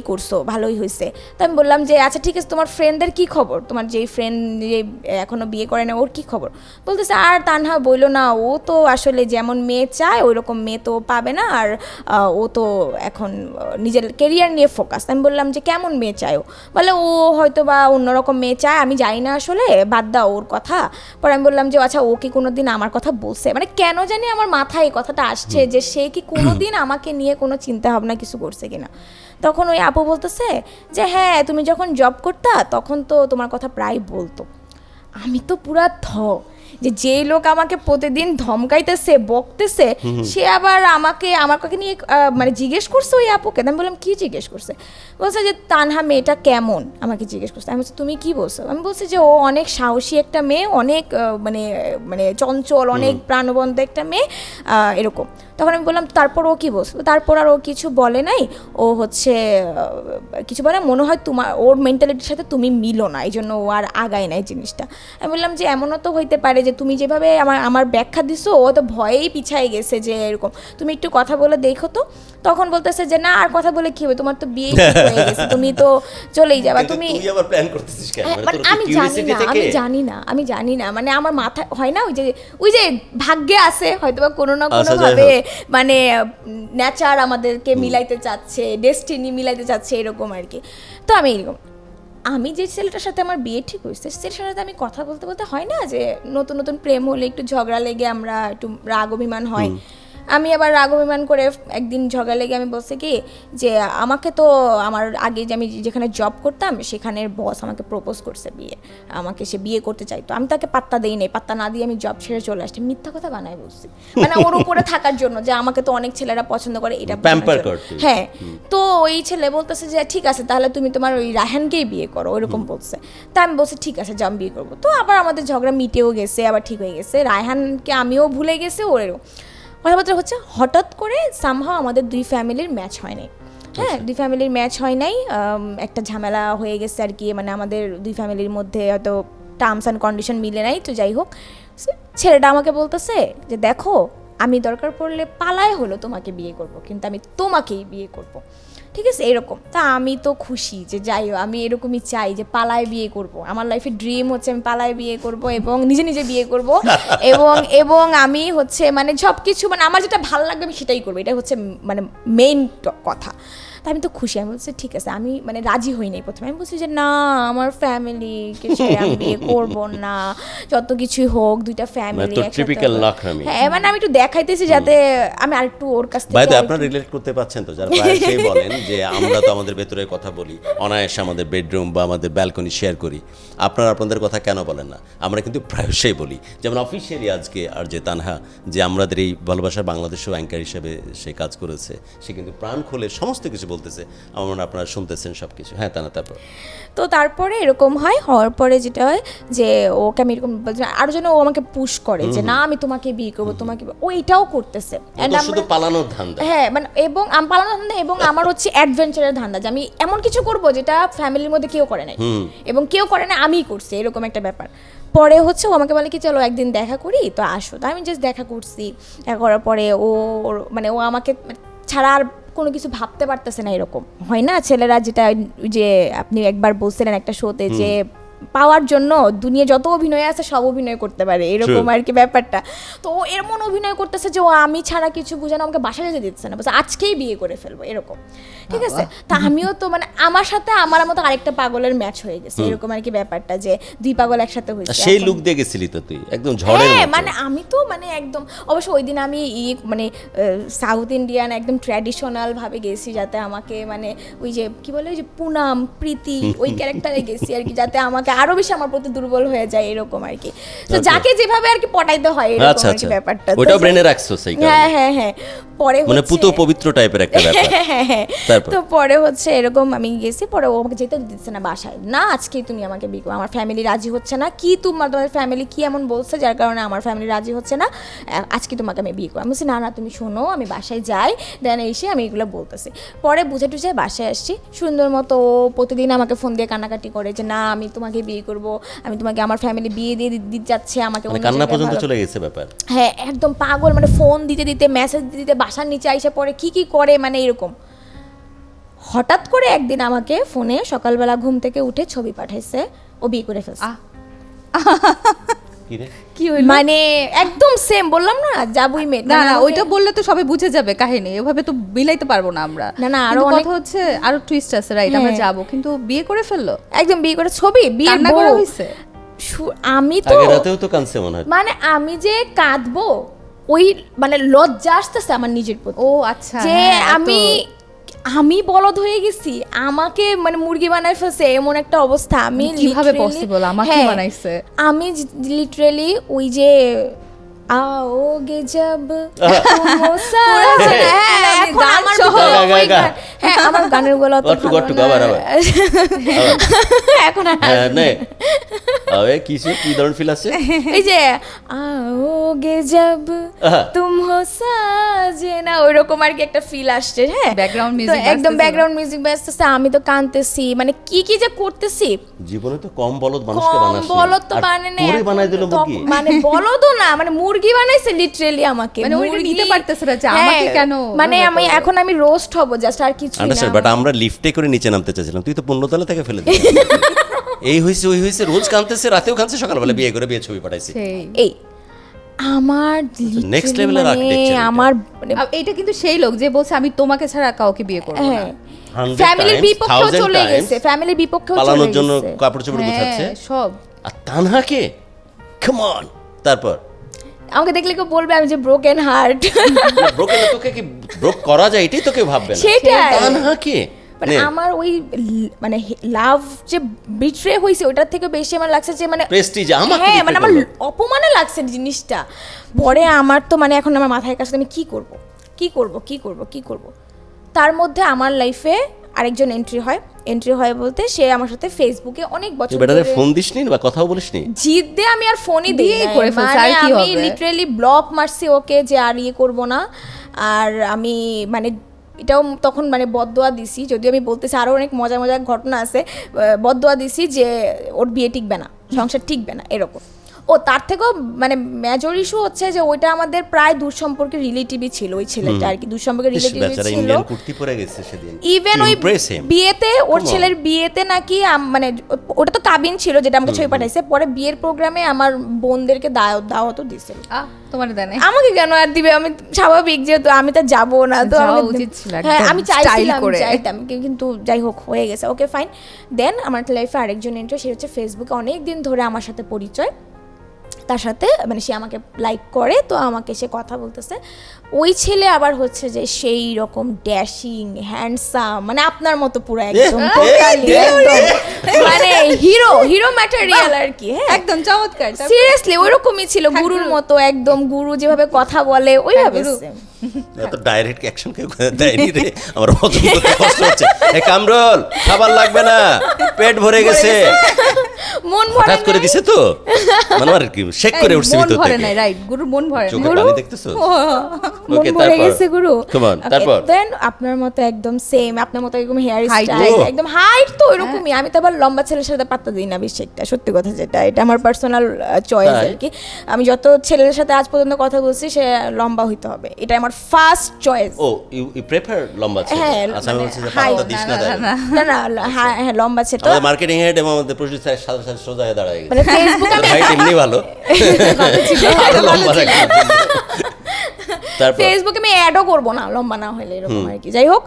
করছো, ভালোই হয়েছে। তো আমি বললাম যে আচ্ছা ঠিক আছে, তোমার ফ্রেন্ডদের কি খবর, তোমার যেই ফ্রেন্ড যে এখনো বিয়ে করে না ওর কি খবর? বলতেছে আর তানহা বইলো না, ও তো আসলে যেমন মেয়ে চায় ওই রকম মেয়ে তো পাবে না, আর ও তো এখন নিজের কেরিয়ার নিয়ে ফোকাস। আমি বললাম যে কেমন মেয়ে চায় ও? বলে ও হয়তো বা অন্যরকম মেয়ে চায়, আমি জানি না আসলে, বাদ দাও ওর কথা। পরে আমি বললাম যে আচ্ছা ও কি কোনোদিন আমার কথা বলছে, মানে কেন জানি আমার মাথায় এই কথাটা আসছে যে সে কি কোনোদিন আমাকে নিয়ে কোনো চিন্তা ভাবনা কিছু করছে কিনা। তখন ওই আপু বলতেছে যে হ্যাঁ তুমি যখন জব করতা তখন তো তোমার কথা প্রায় বলতো। আমি তো পুরা যে যেই লোক আমাকে প্রতিদিন ধমকাইতেছে বকতেছে সে আবার আমার কাছে নিয়ে মানে জিজ্ঞেস করছে ওই আপুকে। আমি বললাম কি জিজ্ঞেস করছে? বলছে যে তানহা মেয়েটা কেমন, আমাকে জিজ্ঞেস করছে। আমি বলছি তুমি কি বলছো? আমি বলছি যে ও অনেক সাহসী একটা মেয়ে, অনেক মানে মানে চঞ্চল, অনেক প্রাণবন্ত একটা মেয়ে, এরকম। তখন আমি বললাম তারপর ও কি বলছো? তারপর আর ও কিছু বলে নাই, ও হচ্ছে কিছু বলে মনে হয় তোমার ওর মেন্টালিটির সাথে তুমি মিলো না, এই জন্য ও আর আগায় নাই জিনিসটা। আমি বললাম যে এমনও তো হইতে পারে যে তুমি যেভাবে আমার ব্যাখ্যা দিছো ও তো ভয়েই পিছায় গেছে, যে এরকম তুমি একটু কথা বলে দেখো তো। তখন বলতেছে যে না আর কথা বলে কি হবে, তোমার তো বিয়ে ঠিক হয়ে গেছে, তুমি তো চলেই যাবা। তুমি আবার প্ল্যান করতেছিস কেন? মানে আমি জানি না মানে আমার মাথায় হয় না ওই যে ভাগ্যে আছে হয়তো বা কোনো না কোনো ভাবে, মানে নেচার আমাদেরকে মিলাইতে চাচ্ছে, ডেস্টিনি মিলাইতে চাচ্ছে, এরকম আর কি। তো আমি এরকম আমি যে ছেলেটার সাথে আমার বিয়ে ঠিক হয়েছে সেই সাথে আমি কথা বলতে বলতে হয় না যে নতুন নতুন প্রেম হলে একটু ঝগড়া লেগে আমরা একটু রাগ অভিমান হয়। আমি আবার রাগ অভিমান করে একদিন ঝগড়া লেগে আমি বলছি কি যে আমাকে তো আমার আগে যে আমি যেখানে জব করতাম সেখানের বস আমাকে প্রপোজ করছে বিয়ে, আমাকে সে বিয়ে করতে চাইতো। আমি তাকে পাত্তা দিই নাই, পাত্তা না দিয়ে আমি জব ছেড়ে চলে আসছি। মিথ্যা কথা বানায় বলছি, মানে ওর উপরে থাকার জন্য যে আমাকে তো অনেক ছেলেরা পছন্দ করে এটা প্যাম্পার করতে। হ্যাঁ, তো ওই ছেলে বলতেছে যে ঠিক আছে তাহলে তুমি তোমার ওই রায়হানকেই বিয়ে করো, ওইরকম বলছে। তা আমি বলছি ঠিক আছে যাও বিয়ে করবো। তো আবার আমাদের ঝগড়া মিটেও গেছে, আবার ঠিক হয়ে গেছে। রায়হানকে আমিও ভুলে গেছি, ওরেও কথাবার্তা হচ্ছে। হঠাৎ করে সামহাও আমাদের দুই ফ্যামিলির ম্যাচ হয় নাই। হ্যাঁ, দুই ফ্যামিলির ম্যাচ হয় নাই, একটা ঝামেলা হয়ে গেছে আর কি, মানে আমাদের দুই ফ্যামিলির মধ্যে হয়তো টার্মস অ্যান্ড কন্ডিশন মিলে নাই। তো যাই হোক, ছেলেটা আমাকে বলতেছে যে দেখো আমি দরকার পড়লে পালায় হলো তোমাকে বিয়ে করব, কিন্তু আমি তোমাকেই বিয়ে করব, ঠিক আছে এরকম। তা আমি তো খুশি যে যাই হোক, আমি এরকমই চাই যে পালায় বিয়ে করব। আমার লাইফের ড্রিম হচ্ছে আমি পালায় বিয়ে করব এবং নিজে নিজে বিয়ে করব এবং আমি হচ্ছে মানে সব কিছু মানে আমার যেটা ভালো লাগবে আমি সেটাই করবো, এটা হচ্ছে মানে মেইন কথা। তা আমি তো খুশি। আমি বলছি ঠিক আছে, আমি মানে রাজি হই নাই প্রথমে। আমি বলছি যে না আমার ফ্যামিলিকে আমি বিয়ে করবো না, যত কিছুই হোক দুইটা ফ্যামিলি হ্যাঁ, মানে আমি একটু দেখাইতেছি যাতে আমি আরেকটু ওর কাছ থেকে। বাইরে আপনারা রিলেট করতে পারছেন তো, যারা প্রায়শই বলেন যে আমরা তো আমাদের ভেতরে কথা বলি, অনায়াসে আমাদের বেডরুম বা আমাদের ব্যালকনি শেয়ার করি, আপনারা আপনাদের কথা কেন বলেন না? আমরা কিন্তু প্রায়শই বলি, যেমন অফিসিয়ালি আজকে আর যে তানহা যে আমাদের এই ভালোবাসার বাংলাদেশেও অ্যাঙ্কার হিসেবে সে কাজ করেছে, সে কিন্তু প্রাণ খুলে সমস্ত কিছু বলতেছে, আমার মনে আপনারা শুনতেছেন সব কিছু। হ্যাঁ তানা, তারপরে এরকম হয়, হওয়ার পরে যেটা হয় যে ওকে আমি এরকম আরো যেন ও আমাকে পুশ করে যে না আমি তোমাকে বিয়ে করবো, তোমাকে ও এটাও করতেছে। শুধু পালানোর ধান্দা। হ্যাঁ, মানে এবং আমি পালানোর ধান্দা এবং আমার হচ্ছে অ্যাডভেঞ্চারের ধান্দা, যে আমি এমন কিছু করব যেটা ফ্যামিলির মধ্যে কেউ করে নাই এবং কেউ করে না আমিই করছি, এরকম একটা ব্যাপার। পরে হচ্ছে ও আমাকে বলে কি চলো একদিন দেখা করি, তো আসো। তো আমি জাস্ট দেখা করছি, দেখা করার পরে ও মানে ও আমাকে ছাড়া আর কোনো কিছু ভাবতে পারতেছে না, এরকম হয় না ছেলেরা, যেটা যে আপনি একবার বলছিলেন একটা শোতে যে পাওয়ার জন্য দুনিয়া যত অভিনয় আছে সব অভিনয় করতে পারে, এরকম আর কি ব্যাপারটা। তো ও এমন অভিনয় করতেছে যে ও আমি ছাড়া কিছু বুঝানো, আমাকে বাসায় যেতে দিচ্ছে না, বলছে আজকেই বিয়ে করে ফেলবো এরকম, ঠিক আছে। তা আমিও তো মানে আমার সাথে আমার মতো আরেকটা পাগলের ম্যাচ হয়ে গেছে, এরকম আর কি ব্যাপারটা, যে দুই পাগল একসাথে হয়েছে। সেই লুক দিয়ে গেছিলি তো তুই একদম ঝড়ের মতো। মানে আমি তো মানে একদম, অবশ্য ওই দিন আমি মানে সাউথ ইন্ডিয়ান একদম ট্র্যাডিশনাল ভাবে গেছি, যাতে আমাকে মানে ওই যে কি বলে ওই যে পুনাম প্রীতি ওই ক্যারেক্টারে গেছি আর কি, যাতে আমাকে আরো বেশি আমার প্রতি দুর্বল হয়ে যায়, এরকম আর কি। তো যাকে যেভাবে আর কি পটাইতে হয় এরকম আর কি ব্যাপারটা, ওটাও ব্রেনে রাখছো সেই কারণে। হ্যাঁ পরে মানে পুতো পবিত্র টাইপের একটা ব্যাপার। তো পরে হচ্ছে এরকম আমি গেছি, পরে ও আমাকে যেতে দিচ্ছে না বাসায়, না আজকেই তুমি আমাকে বিয়ে করো, আমার ফ্যামিলি রাজি হচ্ছে না, কি তোমাদের ফ্যামিলি কি এমন বলছে যার কারণে আমার ফ্যামিলি রাজি হচ্ছে না, আজকে তোমাকে আমি বিয়ে করো। আমি বলছি না না তুমি শোনো, আমি বাসায় যাই, দেন এসে আমি এগুলো বলতেছি। পরে বুঝে টুঝে বাসায় আসছি সুন্দর মতো, প্রতিদিন আমাকে ফোন দিয়ে কান্নাকাটি করে যে না আমি তোমাকে বিয়ে করবো, আমি তোমাকে আমার ফ্যামিলি বিয়ে দিয়ে দিতে যাচ্ছে, আমাকে কান্না পর্যন্ত চলে গেছে ব্যাপার। হ্যাঁ একদম পাগল, মানে ফোন দিতে দিতে মেসেজ দিতে বাসার নিচে আইসা পরে কি করে মানে এরকম। হঠাৎ করে একদিন আমাকে ফোনে সকালবেলা ঘুম থেকে উঠে ছবি পাঠাইছে, ও বিয়ে করে ফেলছে। কি রে? কি হইলো? মানে একদম সেম, বললাম না যাবই মেয়ে। না না, ওইটা বললে তো সবাই বুঝে যাবে কাহিনী, এভাবে তো মিলাইতে পারবো না আমরা। না, না, আরো কিন্তু অনেক- কথা হচ্ছে আরো টুইস্ট আছে, রাইট? আমরা হ্যাঁ। যাবো, কিন্তু বিয়ে করে ফেললো, একদম বিয়ে করে ছবি, বিয়ে কান্না করা হইছে? আমি তো আগের রাতেও তো কাঁদছে মনে হয়। মানে আমি যে কাঁদবো, ওই মানে লজ্জা আসতেছে আমার নিজের প্রতি, ও আচ্ছা, যে হ্যাঁ, আমি বলদ হয়ে গেছি, আমাকে মানে মুরগি বানায় ফেলছে, এমন একটা অবস্থা। আমি কিভাবে literally- পসিবল? আমাকে হ্যাঁ, বানাইছে? আমি লিটারালি ওই যে आओगे जब तुम साजना, হ্যাঁ, এখন গান আমার সহ। ভিতরে গা, ওই গা। গান। হ্যাঁ, আমার গানের গলা তো গট্টু, গট্টু, আবার। এখন আর হ্যাঁ, নে আবে কি ধরনের ফিল আছে? এই যে आओगे जब আহা। तुम हो साजना, ওইরকম আর কি একটা ফিল আসছে। হ্যাঁ, Background তো music একদম বাজতেছিল। ব্যাকগ্রাউন্ড মিউজিক বাজতেছে, আমি তো কাঁদতেছি, মানে কি কি যে করতেছি। জীবনে তো কম বলদ মানুষকে কম বানাসনি। বলদ তো আর বানায় নাই, তোরে এখন বানাই দিল তো মুরগি। মানে বলদও না, মানে মুরগি বানাইছে লিটারালি আমাকে। মানে ওইটা মুরগি- নিতে পারতেছে না যে হ্যাঁ, আমাকে কেন মানে ওভাবে করলো? এখন আমি রোস্ট হব জাস্ট, আর কিছু না। আন্ডারস্ট্যান্ড, বাট আমরা লিফটে করে নিচে নামতে চাইছিলাম, তুই তো 15 তলা থেকে ফেলে দিলি। এই হইছে ওই হইছে, রোজ কাঁদতেছে, রাতেও কাঁদছে, সকালবেলা বিয়ে করে বিয়ে ছবি পাঠাইছে। সেই এই আমার next literally level এর মানে architecture এটা। আমার মানে এইটা কিন্তু সেই লোক যে বলছে আমি তোমাকে ছাড়া কাউকে বিয়ে করবো না। হ্যাঁ 100 ফ্যামিলির times, বিপক্ষেও 1000 চলে times গেছে, ফ্যামিলির বিপক্ষেও চলে পালানোর জন্য গেছে। কাপড় চোপড় গোছাচ্ছে। হ্যাঁ, সব। আর তানহাকে কাম অন, তারপর আমাকে দেখলে কেউ বলবে আমি যে ব্রোকেন হার্ট। ব্রোকেন তোকে কি ব্রোক করা যায় এটাই তোকে ভাববে না। সেটাই। তানহাকে মানে আমার ওই মানে লাভ যে বিট্রে হইছে, ওটার থেকে বেশি আমার লাগছে যে মানে প্রেস্টিজ আমাকে হ্যাঁ, betray মানে আমার করলো। অপমানে লাগছে জিনিসটা। পরে আমার তো মানে এখন আমার মাথায় কাছে আমি কি করব কি করব কি করব কি করব। তার মধ্যে আমার লাইফে আরেকজন এন্ট্রি হয় বলতে, সে আমার সাথে ফেসবুকে অনেক বছর তুই বেটারে ধরে ফোন দিসনি বা কথাও বলিসনি? জিদ দিয়ে আমি আর ফোনই দিই বিয়ে নাই। করে ফেলছে, মানে আর কি আমি হবে? লিটারালি ব্লক মারছি ওকে যে আর ইয়ে করব না। আর আমি মানে এটাও তখন মানে বদদোয়া দিছি, যদিও আমি বলতেছি আরও অনেক মজার মজার ঘটনা আছে, বদদোয়া দিছি যে ওর বিয়ে টিকবে না, সংসার টিকবে না এরকম। ও তার থেকেও মানে মেজর ইস্যু হচ্ছে যে ওইটা আমাদের প্রায় দূর সম্পর্কের রিলেটিভই ছিল, ওই ছেলেটা আর কি দূর সম্পর্কের ইস, রিলেটিভই বেচারা ছিল। ইন্ডিয়ান কুর্তি পরে গেছে সেদিন। ইভেন To ওই impress him. বিয়েতে ওর Come on. ছেলের বিয়েতে নাকি মানে ওটা তো কাবিন ছিল যেটা আমাকে ছবি পাঠাইছে, পরে বিয়ের প্রোগ্রামে আমার বোনদেরকে দাওয়াতও দিছিল। তোমার দেয় নাই? আমাকে কেন আর দিবে, আমি স্বাভাবিক যেহেতু আমি তো যাবো না, তো যাওয়া আমাকে উচিত ছিল হ্যাঁ একদম আমি style চাইছিলাম করে। কিন্তু যাই হোক হয়ে গেছে, ওকে ফাইন। দেন আমার লাইফে আরেকজন এন্ট্রি, সে হচ্ছে ফেসবুকে অনেক দিন ধরে আমার সাথে পরিচয়, তার সাথে মানে সে আমাকে লাইক করে, তো আমাকে সে কথা বলতেছে। ওই ছেলে আবার হচ্ছে যে সেই রকম ড্যাশিং হ্যান্ডসাম, মানে আপনার মতো পুরো একদম totally একদম মানে হিরো ম্যাটেরিয়াল আর কি। হ্যাঁ একদম চমৎকার। সিরিয়াসলি ওইরকমই ছিল, গুরুর মতো একদম, গুরু যেভাবে কথা বলে ওইভাবে গুরু। same। এত ডাইরেক্ট অ্যাকশন কেউ দেয়নি রে, আমার হজম করতে কষ্ট হচ্ছে। এই কামরুল, খাবার লাগবে না, পেট ভরে গেছে। মন ভরে হঠাৎ করে নাই। দিছে তো, মানে আর কি শেক করে উঠছে মন ভিতর ভরে থেকে। নাই, রাইট? গুরুর মন ভরে চোখে নাই। পানি দেখতেছো? মন ওকে, ভরে তারপর? গেছে গুরু। Come on, তারপর? দেন আপনার মতো একদম সেম, আপনার মতো একদম হেয়ার Height. Style, Oh. একদম হাইট তো ওইরকমই। আমি তো আবার লম্বা ছেলের সাথে পাত্তা দিই না বেশি একটা, সত্যি কথা যেটা, এটা আমার পার্সোনাল চয়েস তাই? আর কি। আমি যত ছেলেদের সাথে আজ পর্যন্ত কথা বলছি, সে লম্বা হইতে হবে, এটা আমার first choice. Oh you prefer লম্বা ছেলে? হ্যাঁ, আচ্ছা, আমি মানে বলছি যে height, পাত্তা দিস না তাই। না হ্যাঁ হ্যাঁ লম্বা ছেলে তো আমাদের মার্কেটিং হেড এবং আমাদের প্রযোজক স্যার সাথে সাথে সোজা হয়ে দাঁড়ায় গেছে। মানে ফেসবুক আমি হাইট এমনি ভালো, আরো লম্বা রাখবে। তারপর ফেসবুকে আমি অ্যাডও করবো না লম্বা না হলে, এরকম আর কি। যাই হোক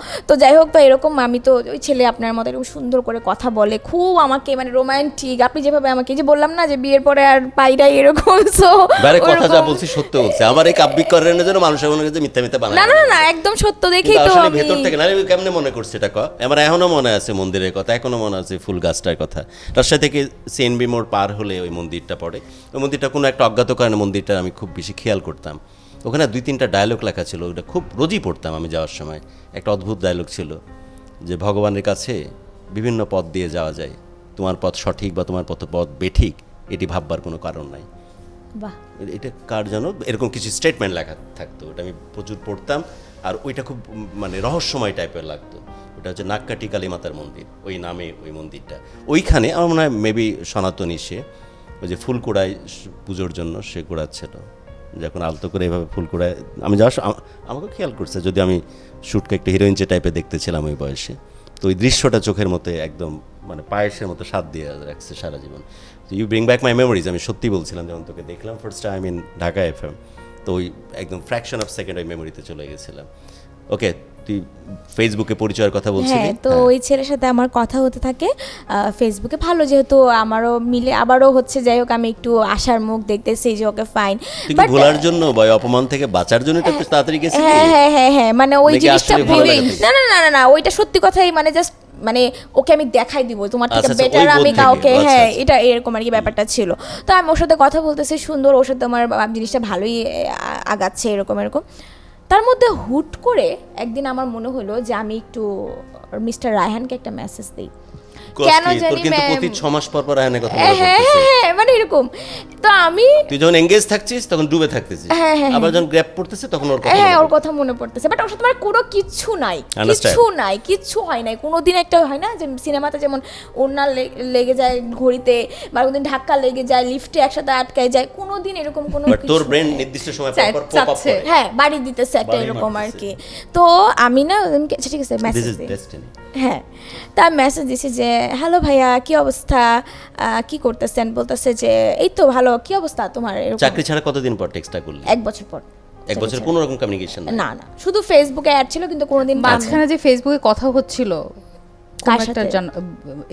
তো এরকম আমি তো ওই ছেলে আপনার মতো এরকম সুন্দর করে কথা বলে, খুব আমাকে মানে রোমান্টিক, আপনি যেভাবে আমাকে যে বললাম না যে বিয়ের পরে আর পাইরাই এরকম, সো বাইরে কথা যা বলছি সত্য বলছে। আমার এই কাব্যিক করার জন্য মানুষের মনে করছে মিথ্যা মিথ্যা বানায়। না একদম সত্য দেখেই কিন্তু তো আসলে আমি ভেতর থেকে না, আমি কেমনে মনে করছি এটা আমার এখনো মনে আছে মন্দিরের কথা, এখনো মনে আছে ফুল গাছটার কথা। রাজশাহী থেকে সিএনবি মোড় পার হলে ওই মন্দিরটা পড়ে, ওই মন্দিরটা কোনো একটা অজ্ঞাত কারণে মন্দিরটা আমি খুব বেশি খেয়াল করতাম। ওখানে 2-3টা ডায়লগ লেখা ছিল, ওটা খুব রোজই পড়তাম আমি যাওয়ার সময়। একটা অদ্ভুত ডায়লগ ছিল যে ভগবানের কাছে বিভিন্ন পথ দিয়ে যাওয়া যায়, তোমার পথ সঠিক বা তোমার পথ বেঠিক এটি ভাববার কোনো কারণ নাই। বাহ, এটা কার যেন এরকম কিছু স্টেটমেন্ট লেখা থাকতো, ওটা আমি প্রচুর পড়তাম। আর ওইটা খুব মানে রহস্যময় টাইপের লাগতো। ওটা হচ্ছে নাক্কাটি কালী মাতার মন্দির, ওই নামে ওই মন্দিরটা। ওইখানে আমার মনে হয় মেবি সনাতনী, সে ওই যে ফুল কুড়ায় পুজোর জন্য সে কুড়াচ্ছিল, যখন আলতো করে এভাবে ফুল কুড়ায় আমি যাওয়ার আমাকে খেয়াল করছে, যদি আমি শ্যুটকে একটু হিরোইনচে টাইপে দেখতেছিলাম ওই বয়সে। তো ওই দৃশ্যটা চোখের মধ্যে একদম মানে পায়েসের মতো স্বাদ দিয়ে রাখছে সারা জীবন। তো you bring back my memories. আমি সত্যি বলছিলাম যখন তোকে দেখলাম first time in Dhaka FM, তো ওই একদম ফ্র্যাকশন অফ সেকেন্ড ওই মেমোরিতে চলে গেছিলাম। ওকে, তুই ফেসবুকে পরিচয়ের কথা বলছিলি। হ্যাঁ, তো ওই ছেলের সাথে আমার কথা হতে থাকে ফেসবুকে। ভালো, যেহেতু আমারও মিলে আবারও হচ্ছে, যাই হোক আমি একটু আশার মুখ দেখতেছি যে ওকে ফাইন। তুই কি ভোলার জন্য বা ওই অপমান থেকে বাঁচার জন্য এটা তাড়াতাড়ি গেছিলি? হ্যাঁ, মানে ওই নাকি জিনিসটা আসলে ভালো ভেবেই লাগে? না, ওইটা সত্যি কথাই, মানে জাস্ট মানে ওকে আমি দেখাই দিব তোমার থেকে আচ্ছা, বেটার ওই বোধ আমি থেকে, কাউকে, আচ্ছা, হ্যাঁ, আচ্ছা। এটা এরকম আর কি ব্যাপারটা ছিল। তো আমি ওর সাথে কথা বলতেছি, সুন্দর, ওর সাথে আমার জিনিসটা ভালোই আগাচ্ছে এরকম। তার মধ্যে হুট করে একদিন আমার মনে হলো যে আমি একটু মিস্টার রায়হানকে একটা মেসেজ দিই। কেন তোর জানি কিন্তু প্রতি 6 মাস পর পর আয়নের কথা মনে হ্যাঁ, পড়তেছে। মানে এরকম। তো আমি তুই যখন এঙ্গেজ থাকছিস তখন ডুবে থাকতেছিস, হ্যাঁ। আবার যখন গ্র্যাপ পড়তেছে তখন ওর কথা হ্যাঁ, মনে ওর কথা মনে পড়তেছে, বাট ওর সাথে আমার কোনো কিচ্ছু নাই, Understand? কিচ্ছু হয় নাই। কোনোদিন একটা হয় না যে সিনেমাতে যেমন ওড়না লেগে যায় ঘড়িতে, বা কোনোদিন ধাক্কা লেগে যায়, লিফটে একসাথে আটকায় যায়, কোনোদিন এরকম কোনো বাট তোর কিছু ব্রেন নাই। নির্দিষ্ট সময় পর পর পপ আপ চাচ্ছে। করে। হ্যাঁ, বাড়ি দিতেছে একটা বাড়ি এরকম আর মারতেছে। কি। তো আমি না আচ্ছা ঠিক আছে দিস মেসেজ ইজ দিই। ডেস্টিনি। হ্যাঁ, তা মেসেজ দিছি যে হ্যালো ভাইয়া, কি অবস্থা, কি করতেছেন? বলতেছে যে এই তো ভালো, কি অবস্থা তোমার? এরকম। চাকরি ছাড়া কতদিন পর টেক্সটটা করলি? 1 বছর পর। এক বছর কোনো রকম কমিউনিকেশন না, শুধু ফেসবুকে অ্যাড ছিল, কিন্তু কোনোদিন মাঝখানে যে ফেসবুকে কথা হচ্ছিল কার কোন একটা সাথে?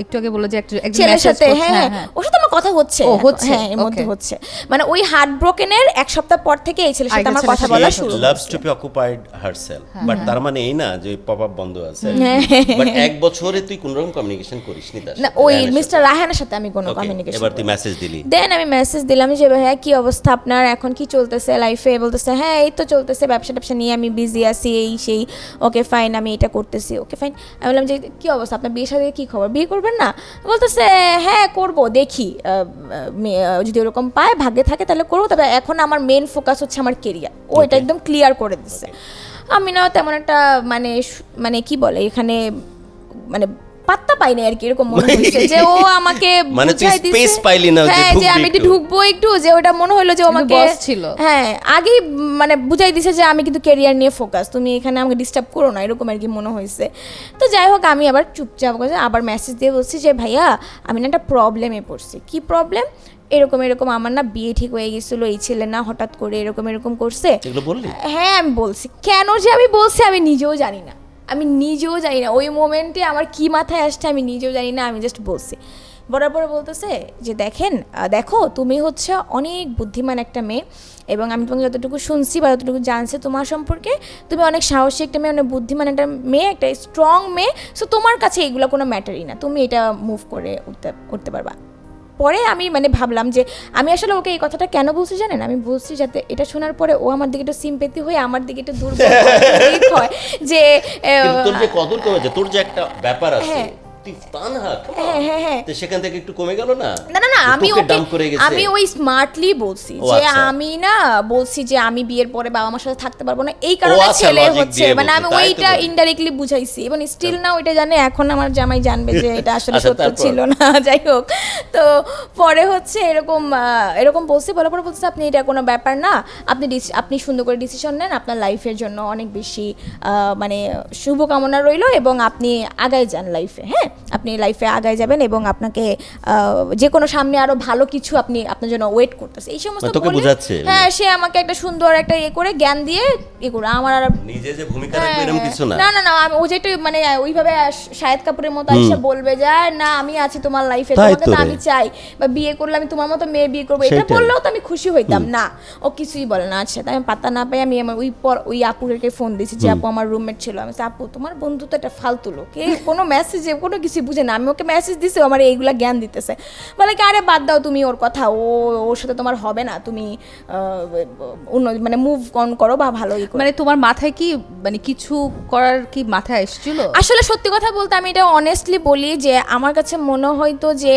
একটু আগে বললো যে একজন ছেলের মেসেজ সাথে, করছে, হ্যাঁ, ওর সাথে আমার কথা হচ্ছে। ও, হচ্ছে, হ্যাঁ, এর মধ্যে okay. হচ্ছে, মানে ওই হার্ট ব্রোকেনের 1 সপ্তাহ পর থেকে এই ছেলের সাথে আরেকটা আমার ছেলের কথা সাথে বলা কথা শুরু লাভস হচ্ছে। To be occupied herself, but তার মানে এই না যে পপ আপ বন্ধ আছে। হ্যাঁ। বাট 1 বছরে তুই কোন রকম কমিউনিকেশন করিসনি তার না, সাথে, ওই রায়হানের মিস্টার সাথে। রায়হানের সাথে আমি কোনো Okay, কমিউনিকেশন। এবার তুই মেসেজ দিলি। দেন আমি মেসেজ দিলাম যে ভাইয়া কি অবস্থা আপনার, এখন কি চলতেছে লাইফে? বলতেছে হ্যাঁ এই তো চলতেছে, ব্যবসা ট্যাবসা নিয়ে আমি বিজি আছি, এই সেই। ওকে ফাইন, আমি এটা করতেছি, ওকে ফাইন। আমি বললাম যে কি অবস্থা আপনার, বিয়ের সাথে কি খবর, বিয়ে করবেন না? বলতেছে হ্যাঁ করবো, দেখি যদি ওরকম পায়, ভাগ্যে থাকে তাহলে করবো, তবে এখন আমার মেন ফোকাস হচ্ছে আমার কেরিয়ার। ও এটা একদম ক্লিয়ার করে দিচ্ছে। আমি না তেমন একটা মানে কি বলে এখানে, মানে পাত্তা পাইনি আর কি, এরকম মনে হচ্ছে যে ও আমাকে মানে তুই বুঝাই দিছে। space পাইলি না যে হ্যাঁ, যে ঢুকবি আমি একটু একটু। ঢুকবো একটু, যে ওটা মনে হলো যে ও কিন্তু আমাকে boss ছিল। হ্যাঁ আগেই মানে বুঝাই দিছে যে আমি কিন্তু ক্যারিয়ার নিয়ে ফোকাস, তুমি এখানে আমাকে ডিস্টার্ব করো না, এরকম আর কি মনে হয়েছে। তো যাই হোক, আমি আবার চুপচাপ করে আবার মেসেজ দিয়ে বলছি যে ভাইয়া আমি না একটা প্রবলেমে পড়ছি। কি প্রবলেম? এরকম আমার না বিয়ে ঠিক হয়ে গেছিলো, এই ছেলে না হঠাৎ করে এরকম করছে। এগুলো বললি? হ্যাঁ, আমি বলছি। কেন যে আমি বলছি আমি নিজেও জানি না, ওই মোমেন্টে আমার কি মাথায় আসছে আমি নিজেও জানি না, আমি জাস্ট বলছি। বরাবর বলতেছে যে দেখো তুমি হচ্ছে অনেক বুদ্ধিমান একটা মেয়ে, এবং আমি তোমাকে যতটুকু শুনছি বা যতটুকু জানছি তোমার সম্পর্কে, তুমি অনেক সাহসী একটা মেয়ে, অনেক বুদ্ধিমান একটা মেয়ে, একটা স্ট্রং মেয়ে। সো তোমার কাছে এগুলো কোনো ম্যাটারই না, তুমি এটা মুভ করে উঠতে পারবা। পরে আমি মানে ভাবলাম যে আমি আসলে ওকে এই কথাটা কেন বলছি জানেন? আমি বলছি যাতে এটা শোনার পরে ও আমার দিকে একটু সিম্পেথি হয়ে আমার দিকে একটু দুর্বল হয় যে কিন্তু তোর যে কদর কমেছে, তোর যে একটা ব্যাপার আছে, হ্যাঁ। তুই তানহা, হ্যাঁ। তো সেখান থেকে একটু কমে গেল না? না, আমি তোকে ওকে ডাম্প করে গেছে। আমি ওই স্মার্টলি বলছি ও যে আচ্ছা। আমি না বলছি যে আমি বিয়ের পরে বাবা মার সাথে থাকতে পারবো না, এই কারণে আচ্ছা, ছেলে logic হচ্ছে, দিয়ে মানে বলছি, আমি তাই তো ওইটা বলি। ইনডাইরেক্টলি বুঝাইছি, এবং স্টিল না ওইটা জানে, এখন আমার জামাই জানবে যে এটা আসলে আচ্ছা, সত্য তারপর? ছিল না। যাই হোক, তো পরে হচ্ছে এরকম বলছি, বলার পরে বলছে আপনি এটা কোনো ব্যাপার না, আপনি সুন্দর করে ডিসিশন নেন, আপনার লাইফের জন্য অনেক বেশি মানে শুভকামনা রইলো, এবং আপনি আগায় যান লাইফে। হ্যাঁ, আপনি লাইফে আগায় যাবেন, এবং আপনাকে যে কোনো সামনে আরো ভালো কিছু আপনার জন্য ওয়েট করতেছে, এই সমস্ত তোকে বলে, বোঝাচ্ছে? হ্যাঁ, সে আমাকে একটা সুন্দর একটা করে জ্ঞান দিয়ে করে আমার আর নিজে যে ভূমিকা রাখবে এরকম কিছু না। না আমি ও যেটা মানে ওইভাবে শাহেদ কাপুরের মতো এসে বলবে যে না আমি আছি তোমার লাইফে, তাই তোমাকে তো তো রে। আমি চাই, বা বিয়ে করলে আমি তোমার মতো মেয়ে বিয়ে করবো, এটা সেটাই। বললেও তো আমি খুশি হইতাম না। ও কিছুই বলে না। আচ্ছা, তাই আমি পাত্তা না পাই আমি আমার ওই আপুকে ফোন দিয়েছি, যে আপু আমার রুমমেট ছিল। আমি বলছি, আপু তোমার বন্ধু তো একটা ফালতু লোক, কোনো মেসেজে কোনো কিছু বুঝে না। আমি ওকে মেসেজ দিছি, আমার এইগুলা জ্ঞান দিতেছে, বলে কি আরে বাদ দাও তুমি ওর কথা, ওর সাথে তোমার হবে না, তুমি অন্য মানে মুভ অন করো বা ভালো করো। মানে তোমার মাথায় কি মানে কিছু করার কি মাথায় এসেছিল? আসলে সত্যি কথা বলতে আমি এটা অনেস্টলি বলি যে আমার কাছে মনে হয়তো যে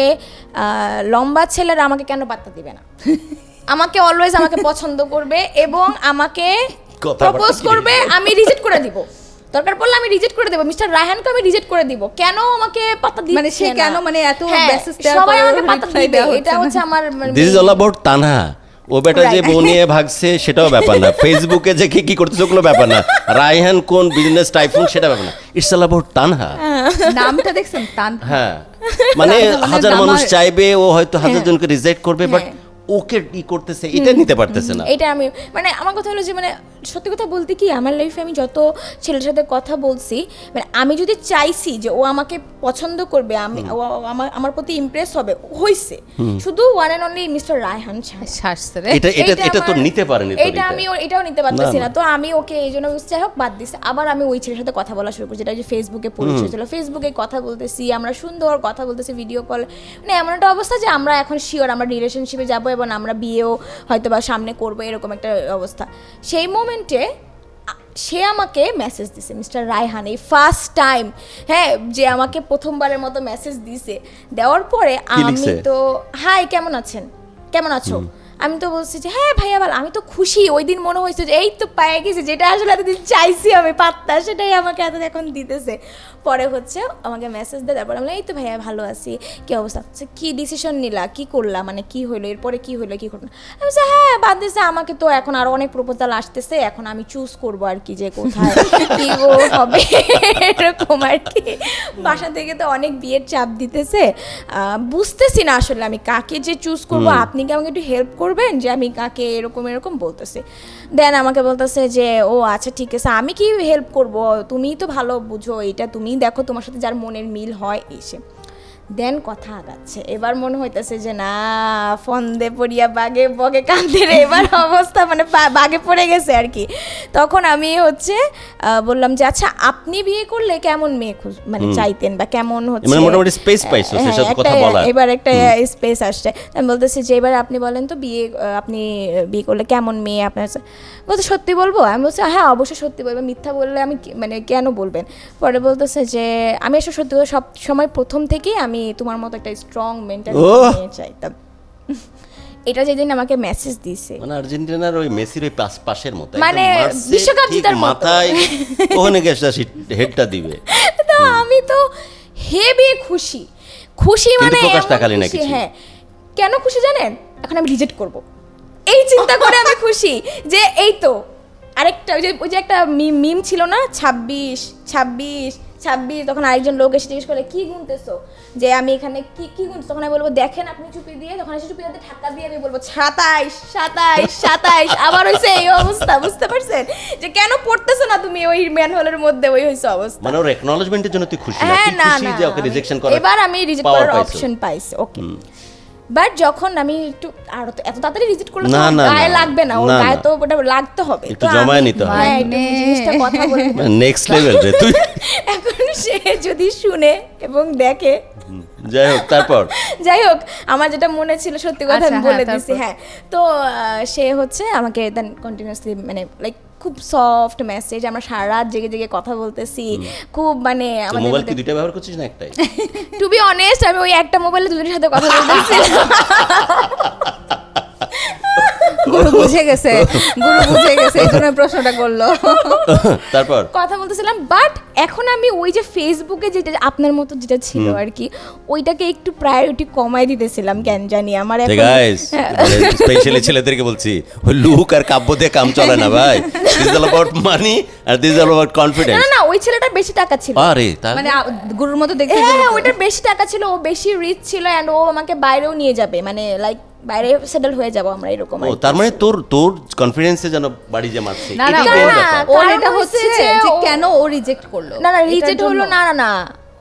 লম্বা ছেলেরা আমাকে কেন পাত্তা দিবে না, আমাকে অলওয়েজ আমাকে পছন্দ করবে এবং আমাকে কথাবার্তা প্রপোজ কি? করবে, আমি রিজেক্ট করে দিব, দরকার পড়লে আমি রিজেক্ট করে দেব, মিস্টার রায়হানকে আমি রিজেক্ট করে দিব। কেন আমাকে পাত্তা দিচ্ছে মানে সে না? কেন মানে এত হ্যাঁ, মেসেজ দেওয়ার সবাই পরেও আমাকে পাত্তা reply দিবে, দেওয়া হচ্ছে এটা না। হচ্ছে আমার this is all about Tanha. ও বেটা যে বউ নিয়ে ভাগছে সেটাও ব্যাপার না, ফেসবুকে যে কি করতেছে ওগুলো ব্যাপার না, রায়হান কোন বিজনেস টাইফুন সেটা ব্যাপার না, ইটস অল অ্যাবাউট তানহা। নামটা দেখছেন তান হ্যাঁ মানে তানহা হাজার মানে মানুষ আমার- চাইবে, ও হয়তো হাজার জনকে রিজেক্ট করবে, বাট হ্যাঁ। ওকে ই করতেছে, এটা নিতে পারতেছে না। এটা আমি মানে আমার কথা হলো যে মানে সত্যি কথা বলতে কি আমার লাইফে আমি যত ছেলের সাথে কথা বলছি, মানে আমি যদি চাইছি যে ও আমাকে পছন্দ করবে, আমি ও আমার প্রতি ইমপ্রেস হবে, হইছে শুধু one and only mister Raihan ছাড়া। শ্বাসে এটা এটা এইটা এটা তো আমার- নিতে পারেনি তো এটা এটা। আমি এটাও নিতে পারতেছি না, না, তো আমি ওকে এই জন্য যাই হোক বাদ দিছি। আবার আমি ওই ছেলের সাথে কথা বলা শুরু করছি, যেটা যে ফেসবুকে পরিচয় ছিল, ফেসবুকে কথা বলতেছি, আমরা সুন্দর কথা বলতেছি, ভিডিও কল, মানে এমন একটা অবস্থা যে আমরা এখন শিওর আমরা রিলেশনশিপে যাব এবং আমরা বিয়েও হয়তো বা সামনে করবো, এরকম একটা অবস্থা। সেই মোমেন্টে সে আমাকে মেসেজ দিছে, মিস্টার রায়হান, এই ফার্স্ট টাইম, হ্যাঁ, যে আমাকে প্রথমবারের মতো মেসেজ দিছে। দেওয়ার পরে কি আমি লিখছে? তো হাই কেমন আছেন, কেমন আছো, আমি তো বলছি যে হ্যাঁ ভাইয়া ভালো। আমি তো খুশি, ওই দিন মনে হয়েছে যে এই তো পেয়ে গেছি, যেটা আসলে এতদিন চাইছি আমি পাত্তা, সেটাই আমাকে এত এখন দিতেছে। পরে হচ্ছে আমাকে মেসেজ দেয়, তারপরে আমি এই তো ভাইয়া ভালো আছি, কী অবস্থা, কি ডিসিশন নিলা, কি করলা, মানে কি হইলো এরপরে, কি হইলো কি করলো। আমি বলছি হ্যাঁ বাদ দিছে, আমাকে তো এখন আরো অনেক প্রপোজাল আসতেছে, এখন আমি চুজ করবো আর কি যে কোথায় কি গো হবে, এরকম আর কি। বাসা থেকে তো অনেক বিয়ের চাপ দিতেছে, বুঝতেছি না আসলে আমি কাকে যে চুজ করবো, আপনি কি আমাকে একটু হেল্প করবেন যে আমি কাকে এরকম এরকম বলতেছে। দেন আমাকে বলতেছে যে ও আচ্ছা ঠিক আছে, আমি কি হেল্প করব, তুমিই তো ভালো বুঝো, এটা তুমিই দেখো তোমার সাথে যার মনের মিল হয় এসে। দেন কথা আগাচ্ছে, এবার মনে হইতেছে যে না ফন্দে পড়িয়া বাগে বগে কান্দে রে, এবার অবস্থা মানে বাগে পড়ে গেছে আর কি। তখন আমি হচ্ছে বললাম যে আচ্ছা আপনি বিয়ে করলে কেমন মেয়ে মানে চাইতেন, বা কেমন হচ্ছে, মানে মোটামুটি space পাইছো হ্যাঁ, সেসব কথা একটা- বলার। এবার একটা স্পেস আসছে। আমি বলতেছি যে এবার আপনি বলেন তো বিয়ে আপনি বিয়ে করলে কেমন মেয়ে আপনার, বলতে সত্যি বলবো, আমি বলছি হ্যাঁ অবশ্যই সত্যি বলবো, মিথ্যা বললে আমি মানে কেন বলবেন। পরে বলতেছে যে আমি আসলে সত্যি কথা সব সময় প্রথম থেকেই আমি তোমার মতো একটা স্ট্রং মেন্টালিটি ওহ! নিয়ে চাইতাম। এটা যেদিন আমাকে মেসেজ দিছে, মানে আর্জেন্টিনার ওই মেসির ওই পাশের মতো, মানে একদম মার্সের বিশ্বকাপ ঠিক জেতার মতো। মাথায় ওখানে গেছে হেডটা দিবে। তো আমি তো হেবি খুশি, খুশি কিন্তু মানে প্রকাশ এমন দেখালি না খুশি, কিছু। হ্যাঁ কেন খুশি জানেন, এখন আমি রিজেক্ট করব এই চিন্তা করে আমি খুশি যে এই তো আরেকটা ওই যে একটা মিম ছিল না 26 26 26, তখন আরেকজন লোক এসে জিজ্ঞেস করে কি গুনতেছো, যে আমি এখানে কি কি গুনছি, তখন আমি বলবো দেখেন আপনি চুপি দিয়ে, তখন এসে চুপি দিয়ে ধাক্কা দিয়ে আমি বলবো 27 27 27, আবার হইছে এই অবস্থা। বুঝতে পারছেন যে কেন পড়তেছো না তুমি ওই ম্যানহোলের মধ্যে, ওই হইছে অবস্থা। মানে ওর অ্যাকনলেজমেন্টের জন্য তুই খুশি না, হ্যাঁ তুই না খুশি না যে ওকে রিজেকশন করার এবার আমি রিজেক্ট power করার পাইছো। অপশন পাইছি, ওকে। বাট যখন আমি একটু আর এত তাড়াতাড়ি রিজেক্ট করলে তো না, ওর না, গায়ে না। লাগবে না, ওর না, গায়ে না। তো ওটা লাগতে হবে, একটু তো জমায়ে আমি- নিতে হবে। হ্যাঁ, একটু মানে- জিনিসটা কথা বলবো। নেক্সট লেভেল রে তুই। এখন সে যদি শুনে এবং দেখে, যাই হোক তারপর যাই হোক আমার যেটা মনে ছিল সত্যি কথা আচ্ছা, আমি হ্যাঁ, বলে তারপর? দিছি, হ্যাঁ। তো সে হচ্ছে আমাকে দেন কন্টিনিউয়াসলি মানে লাইক খুব সফট মেসেজ, আমরা সারা রাত জেগে জেগে কথা বলতেছি, খুব মানে আমাদের মোবাইল কি দুইটা ব্যবহার করছিস না একটাই? টু বি অনেস্ট আমি ওই একটা মোবাইলে দুজনের সাথে কথা বলতেছি। গুরু বুঝে গেছে, গুরু বুঝে গেছে, এই জন্য প্রশ্নটা করলো। তারপর কথা বলতেছিলাম, বাট এখন আমি ওই যে ফেসবুকে যেটা আপনার মতো যেটা ছিল আর কি, ওইটাকে একটু প্রায়োরিটি কমাই দিতেছিলাম কেন জানি আমার এখন। গাইস স্পেশালি ছেলেদেরকে বলছি, ওই লুক আর কাব্য দিয়ে কাম চলে না ভাই। This is all about money আর দিস ইজ অল অ্যাবাউট না কনফিডেন্স। না ওই ছেলেটা বেশি টাকা ছিল, আরে তাহলে মানে গুরুর মতো দেখতে হ্যাঁ গেলে তো। ওইটার বেশি টাকা ছিল, ও বেশি রিচ ছিল, অ্যান্ড ও আমাকে বাইরেও নিয়ে যাবে, মানে লাইক বাইরে সেটেল হয়ে যাবো আমরা এরকম আর ও কি। তার মানে তোর তোর কনফিডেন্সে যেন বাড়ি যে মারছে, না না এটাই না, বড় না, ব্যাপার। ওর কারণ এটা হচ্ছে হচ্ছে যে যে ও- কেন ও রিজেক্ট করলো, না না এটার রিজেক্ট হলো জন্য। না না না,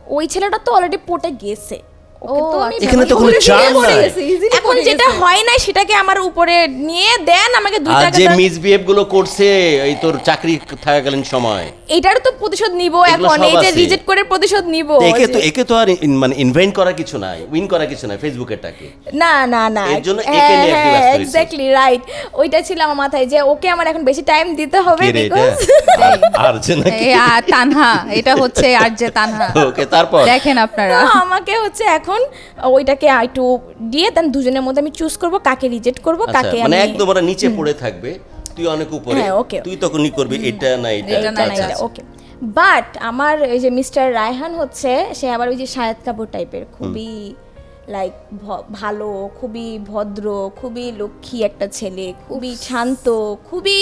ওই ছেলেটা তো অলরেডি পটে গেছে। ওকে তো আমি এখানে তো কোনো easily চান্স পড়ে নাই। গেছে, easily এখন পড়ে যেটা গেছে। হয় না সেটাকে আমার উপরে নিয়ে দেন আমাকে 2 আর টাকা যে দেন। মিসবিহেভ গুলো করছে এই তোর চাকরি থাকাকালীন সময়, এটার তো প্রতিশোধ নিব এগুলো এখন, সব এই যে আছে। রিজেক্ট করে প্রতিশোধ নিব। তো একে তো আর মানে ইনভেন্ট করা কিছু নাই, উইন করা কিছু নাই ফেসবুকেরটাকে। না না না এর জন্য একে নিয়ে active আসতে হয়েছে। এক্স্যাক্টলি রাইট, ওইটা ছিল আমার মাথায় যে ওকে আমার এখন বেশি টাইম দিতে হবে কে রে এটা? বিকজ আর যে নাকি এই তানহা, এটা হচ্ছে আর যে তানহা। ওকে তারপর দেখেন আপনারা, আমাকে হচ্ছে এখন ওইটাকে একটু দিয়ে দেন দুজনের মধ্যে আমি চুজ করব কাকে রিজেক্ট করব, আচ্ছা কাকে মানে আমি একদম ওরা নিচে পড়ে থাকবে, তুই অনেক উপরে, হ্যাঁ, okay. তুই তখনই করবি এটা না এটা। এটা না, আচ্ছা, এটা। আচ্ছা। ওকে। বাট আমার এই যে মিস্টার রায়হান হচ্ছে সে আবার ওই যে শাহেদ কাপুর টাইপের খুবই লাইক ভালো, খুবই ভদ্র, খুবই লক্ষ্মী একটা ছেলে, খুবই শান্ত, খুবই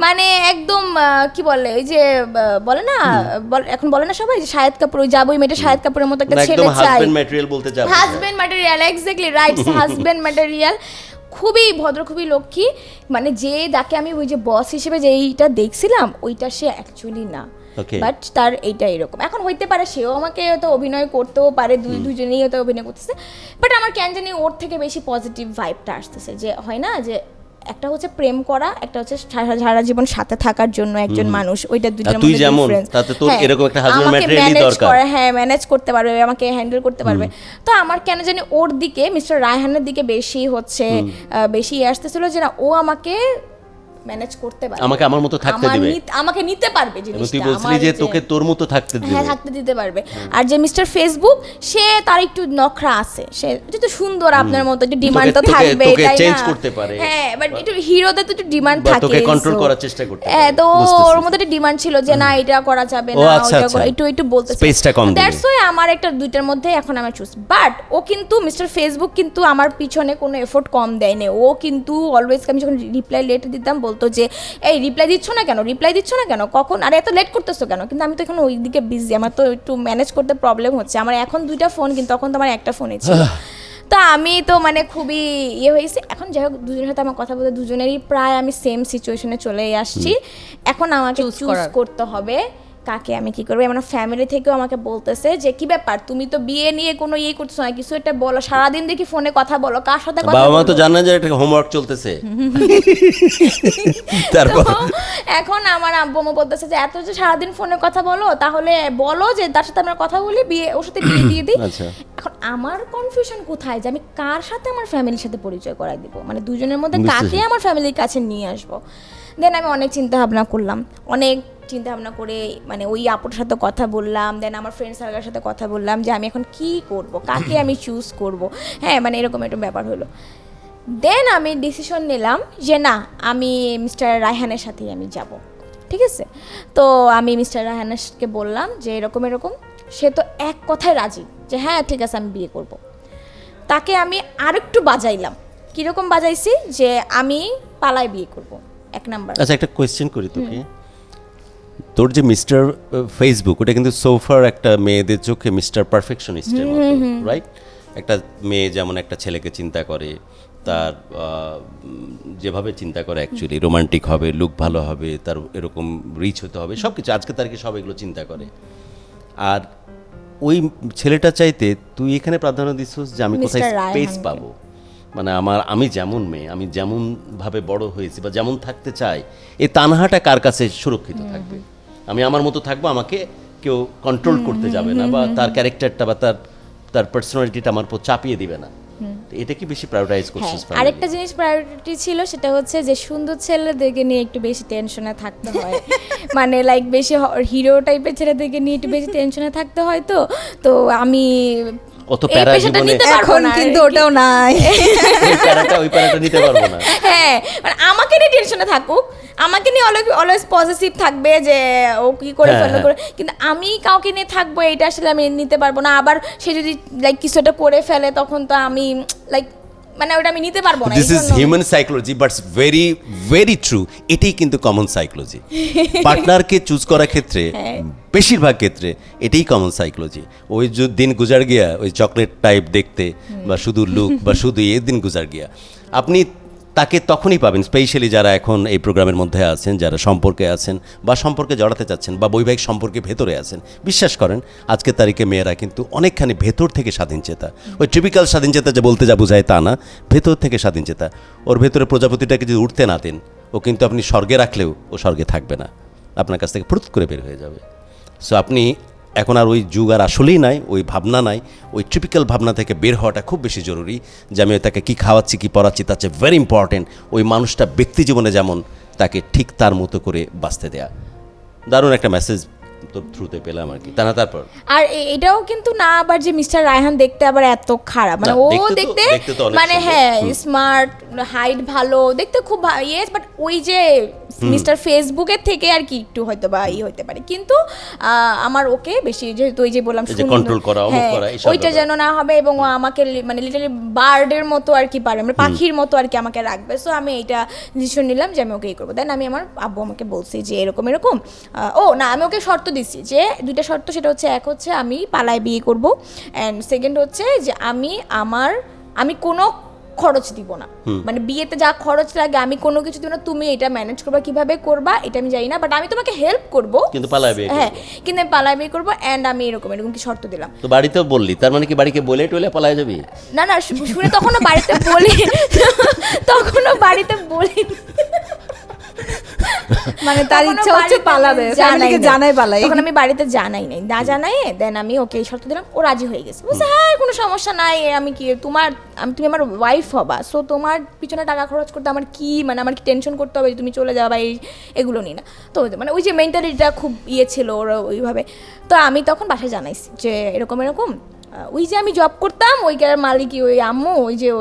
মানে একদম কি বলে ওই যে বলে না এখন বলে না সবাই যে শাহিদ কাপুর, ওই যাবই মেয়েটা শাহিদ কাপুরের মতো একটা মানে ছেলে একদম চাই। হাজবেন্ড ম্যাটেরিয়াল বলতে যাবো, husband material, exactly right, husband material. খুবই ভদ্র, খুবই লক্ষ্মী, মানে যে তাকে আমি ওই যে বস হিসেবে যেইটা দেখছিলাম ওইটা সে অ্যাকচুয়ালি না, Okay. বাট তার এইটা এরকম। এখন হইতে পারে সেও আমাকে হয়তো অভিনয় করতেও পারে, দুজনেই হয়তো অভিনয় করতেছে, বাট আমার কেন জানি ওর থেকে বেশি পজিটিভ ভাইবটা আসতেছে। যে হয় না যে একটা হচ্ছে প্রেম করা, একটা হচ্ছে সারা জীবন সাথে থাকার জন্য একজন মানুষ, ওইটা দুইটার তুই মধ্যে যেমন ডিফারেন্স। তাতে তোর এরকম একটা হাজবেন্ড ম্যাটেরিয়ালই দরকার। হ্যাঁ, ম্যানেজ করতে পারবে, আমাকে হ্যান্ডেল করতে পারবে। তো আমার কেন জানি ওর দিকে, মিস্টার রায়হানের দিকে বেশি হচ্ছে বেশি আসতেছিল যে না ও আমাকে ম্যানেজ করতে পারবে, আমাকে আমার মতো থাকতে দিবে, আমাকে নিতে পারবে এবং জিনিসটা। তুই বলছিলি যে তোকে তোর মতো থাকতে দিবে। হ্যাঁ, থাকতে দিতে পারবে। আর যে মিস্টার ফেসবুক, সে তার একটু নখরা আছে, সে একটু সুন্দর আপনার মতো, একটু ডিমান্ড তো থাকবে, তোকে তাই চেঞ্জ না? করতে পারে, হ্যাঁ, বাট একটু হিরোদের তো একটু ডিমান্ড বা থাকে, তোকে কন্ট্রোল করার চেষ্টা করতে হ্যাঁ, পারে। তো বুঝতেছি। ওর মধ্যে একটা ডিমান্ড ছিল যে না এটা করা যাবে ও না, আচ্ছা, ওইটা আচ্ছা। একটু বলতেছে, স্পেসটা কম দিবে। দ্যাটস ওয়াই আমার একটা দুইটার মধ্যে এখন আমি চুজ। বাট ও কিন্তু মিস্টার ফেসবুক কিন্তু আমার পিছনে কোনো এফোর্ট কম দেয়নি। ও কিন্তু অলওয়েজ, আমি যখন রিপ্লাই লেট দিতাম বলতো যে এই রিপ্লাই দিচ্ছ না কেন, কখন, আরে এত লেট করতেছো কেন? কিন্তু আমি তো এখন ওই দিকে বিজি, আমার তো একটু ম্যানেজ করতে প্রবলেম হচ্ছে। আমার এখন দুইটা ফোন, কিন্তু তখন তো আমার একটা ফোনই ছিল। তো আমি তো মানে খুবই হয়েছে। এখন যাই হোক, দুজনের সাথে আমার কথা বলতে দুজনেরই প্রায় আমি সেম সিচুয়েশনে চলে আসছি। এখন আমাকে Choose চুজ করার। করতে হবে কাকে আমি কি করবো। আমার ফ্যামিলি থেকেও আমাকে বলতেছে যে কি ব্যাপার, তুমি তো বিয়ে নিয়ে কোনো করছো না, কিছু একটা বলো, সারাদিন দেখি ফোনে কথা বলো, কার সাথে কথা বাবা মা তো বলবো? জানে যে একটা হোমওয়ার্ক চলতেছে। তারপর তো এখন আমার আব্বু আম্মু বলতেছে যে এত যে সারাদিন ফোনে কথা বলো, তাহলে বলো যে তার সাথে আমরা কথা বলি, ওর সাথে বিয়ে দিয়ে দিই। আচ্ছা। এখন আমার কনফিউশন কোথায় যে আমি কার সাথে আমার ফ্যামিলির সাথে পরিচয় করাই দিব, মানে দুজনের মধ্যে কাকে আমার ফ্যামিলির কাছে নিয়ে আসবো। দেন আমি অনেক চিন্তা ভাবনা করলাম, করে মানে ওই আপুর সাথে কথা বললাম, দেন আমার ফ্রেন্ড সার্কেলের সাথে কথা বললাম যে আমি এখন কি করব, কাকে আমি চুজ করব। হ্যাঁ, মানে এরকম একটা ব্যাপার হলো। দেন আমি ডিসিশন নিলাম যে না, আমি মিস্টার রায়হানের সাথেই আমি যাব। ঠিক আছে, তো আমি মিস্টার রায়হানকে বললাম যে এরকম, সে তো এক কথায় রাজি যে হ্যাঁ ঠিক আছে আমি বিয়ে করব। তাকে আমি আরেকটু বাজাইলাম। কীরকম বাজাইছি, যে আমি পালায় বিয়ে করব, এক নাম্বার। আচ্ছা, একটা কোয়েশ্চেন করি তোকে। তোর যে মিস্টার ফেসবুক, ওটা কিন্তু সোফার একটা মেয়েদের চোখে মিস্টার পারফেকশনিস্টের মতো, রাইট? একটা মেয়ে যেমন একটা ছেলেকে চিন্তা করে, তার যেভাবে চিন্তা করে অ্যাকচুয়ালি রোমান্টিক হবে, লুক ভালো হবে, তার এরকম রিচ হতে হবে, সব কিছু আজকে তার কি সব এগুলো চিন্তা করে। আর ওই ছেলেটা চাইতে তুই এখানে প্রাধান্য দিচ্ছিস যে আমি কোথায় মিস্টার স্পেস রায়হানকে। পাবো, মানে আমি যেমন মেয়ে, আমি যেমনভাবে বড় হয়েছি বা যেমন থাকতে চাই, এই তানহাটা কার কাছে সুরক্ষিত থাকবে? আমি আমার মতো থাকবো, আমাকে কেউ কন্ট্রোল করতে যাবে না, বা তার ক্যারেক্টারটা বা তার পার্সোনালিটিটা আমার উপর চাপিয়ে দিবে না। তো এটা কি বেশি প্রায়োরিটাইজ করছিস? হ্যাঁ, আরেকটা জিনিস প্রায়োরিটি ছিল, সেটা হচ্ছে যে সুন্দর ছেলেদেরকে নিয়ে একটু বেশি টেনশনে থাকতে হয়। মানে লাইক বেশি হিরো টাইপের ছেলেদেরকে নিয়ে একটু বেশি টেনশনে থাকতে হয়। তো আমি অত এই প্যারা পেশাটা জীবনে নিতে পারবো এখন না, কিন্তু আর কি। ওটাও নাই। ওই প্যারাটা নিতে পারবো না। হ্যাঁ, মানে আমাকে নিয়ে টেনশনে থাকুক, আমাকে নিয়ে অলওয়েজ পজিটিভ থাকবে যে ও কি করে হ্যাঁ, ফেলে করে, কিন্তু আমি কাউকে নিয়ে থাকবো এটা আসলে আমি নিতে পারবো না। আবার সে যদি লাইক কিছু একটা করে ফেলে, তখন তো আমি লাইক মানে ওটা আমি নিতে পারবো না। This is human psychology, but very very true. এটাই কিন্তু কমন সাইকোলজি। পার্টনারকে চুজ করার ক্ষেত্রে বেশিরভাগ ক্ষেত্রে এটাই কমন সাইকোলজি। ওই যে দিন গুজার গিয়া, ওই চকলেট টাইপ দেখতে, বা শুধু লুক, বা শুধু এই দিন গুজার গিয়া, আপনি তাকে তখনই পাবেন, স্পেশালি যারা এখন এই প্রোগ্রামের মধ্যে আছেন, যারা সম্পর্কে আছেন বা সম্পর্কে জড়াতে চাচ্ছেন বা বৈবাহিক সম্পর্কে ভেতরে আছেন। বিশ্বাস করেন, আজকের তারিখে মেয়েরা কিন্তু অনেকখানি ভেতর থেকে স্বাধীনচেতা। ওই টিপিক্যাল স্বাধীনচেতা যে বলতে যা বোঝায় তা না, ভেতর থেকে স্বাধীনচেতা। ওর ভেতরে প্রজাপতিটাকে যদি উঠতে না দেন, ও কিন্তু আপনি স্বর্গে রাখলেও ও স্বর্গে থাকবে না, আপনার কাছ থেকে ফুরুত করে বের হয়ে যাবে। সো আপনি এখন আর ওই যুগ আর আসলেই নাই, ওই ভাবনা নাই। ওই টিপিক্যাল ভাবনা থেকে বের হওয়াটা খুব বেশি জরুরি, যে আমি তাকে কী খাওয়াচ্ছি, কী পড়াচ্ছি, তার চেয়ে ভেরি ইম্পর্টেন্ট ওই মানুষটা ব্যক্তি জীবনে যেমন, তাকে ঠিক তার মতো করে বাঁচতে দেয়া। দারুণ একটা মেসেজ তোর থ্রুতে পেলাম আর কি। তা না, তারপর আর এটাও কিন্তু না আবার যে মিস্টার রায়হান দেখতে আবার এত খারাপ, মানে না, ও দেখতে তো দেখতে অনেক মানে সুন্দর। হ্যাঁ স্মার্ট, হাইট ভালো, দেখতে খুব ইয়েস, বাট ওই যে মিস্টার ফেসবুকের থেকে আর কি একটু হয়তো বা হতে পারে, কিন্তু আমার ওকে বেশি যেহেতু ওই যে বললাম কন্ট্রোল করা, অমুক করা, এইসব ওইটা যেন না হবে, এবং ও আমাকে মানে লিটারালি বার্ডের মতো আর কি পারে, মানে পাখির মতো আর কি আমাকে রাখবে। সো আমি এইটা ডিসিশন নিলাম যে আমি ওকে করবো। দেন আমি আমার আব্বু আমাকে বলছি যে এরকম এরকম, ও না আমি ওকে শর্ত দিচ্ছি যে 2টা শর্ত, সেটা হচ্ছে এক হচ্ছে আমি পালায় বিয়ে করব, অ্যান্ড সেকেন্ড হচ্ছে যে আমি কোনো খরচ দিব না, মানে বিয়েতে যা খরচ লাগে আমি কোনো কিছু দিব না, তুমি এটা ম্যানেজ করবা, কিভাবে করবা এটা আমি জানি না, বাট আমি তোমাকে হেল্প করব, কিন্তু পালায় বিয়ে হ্যাঁ কিন্তু আমি পালায় বিয়ে করবো, অ্যান্ড আমি এরকম কি শর্ত দিলাম। তো বাড়িতেও বললি, তার মানে কি বাড়িকে বলে টলে পালায় যাবি? না না শুনে তখনও বাড়িতে বলি মানে তার তখনও ইচ্ছা হচ্ছে বাড়িতে পালাবে, জানাই ফ্যামিলিকে নাই। জানাই পালাই। তখন আমি বাড়িতে জানাই নাই, না জানাই দেন আমি ওকে এই শর্ত দিলাম, ও রাজি হয়ে গেছে, বলছে হ্যাঁ কোনো সমস্যা নাই, আমি কি তুমি আমার ওয়াইফ হবা, সো তোমার পিছনে টাকা খরচ করতে আমার কি টেনশন করতে হবে যে তুমি চলে যাবা, এগুলো নিয়ে না। তো মানে ওই যে মেন্টালিটিটা খুব ছিল ওরা ওইভাবে। তো আমি তখন বাসায় জানাইছি যে এরকম ওই যে আমি জব করতাম ওইটার মালিকই ওই আম্মু,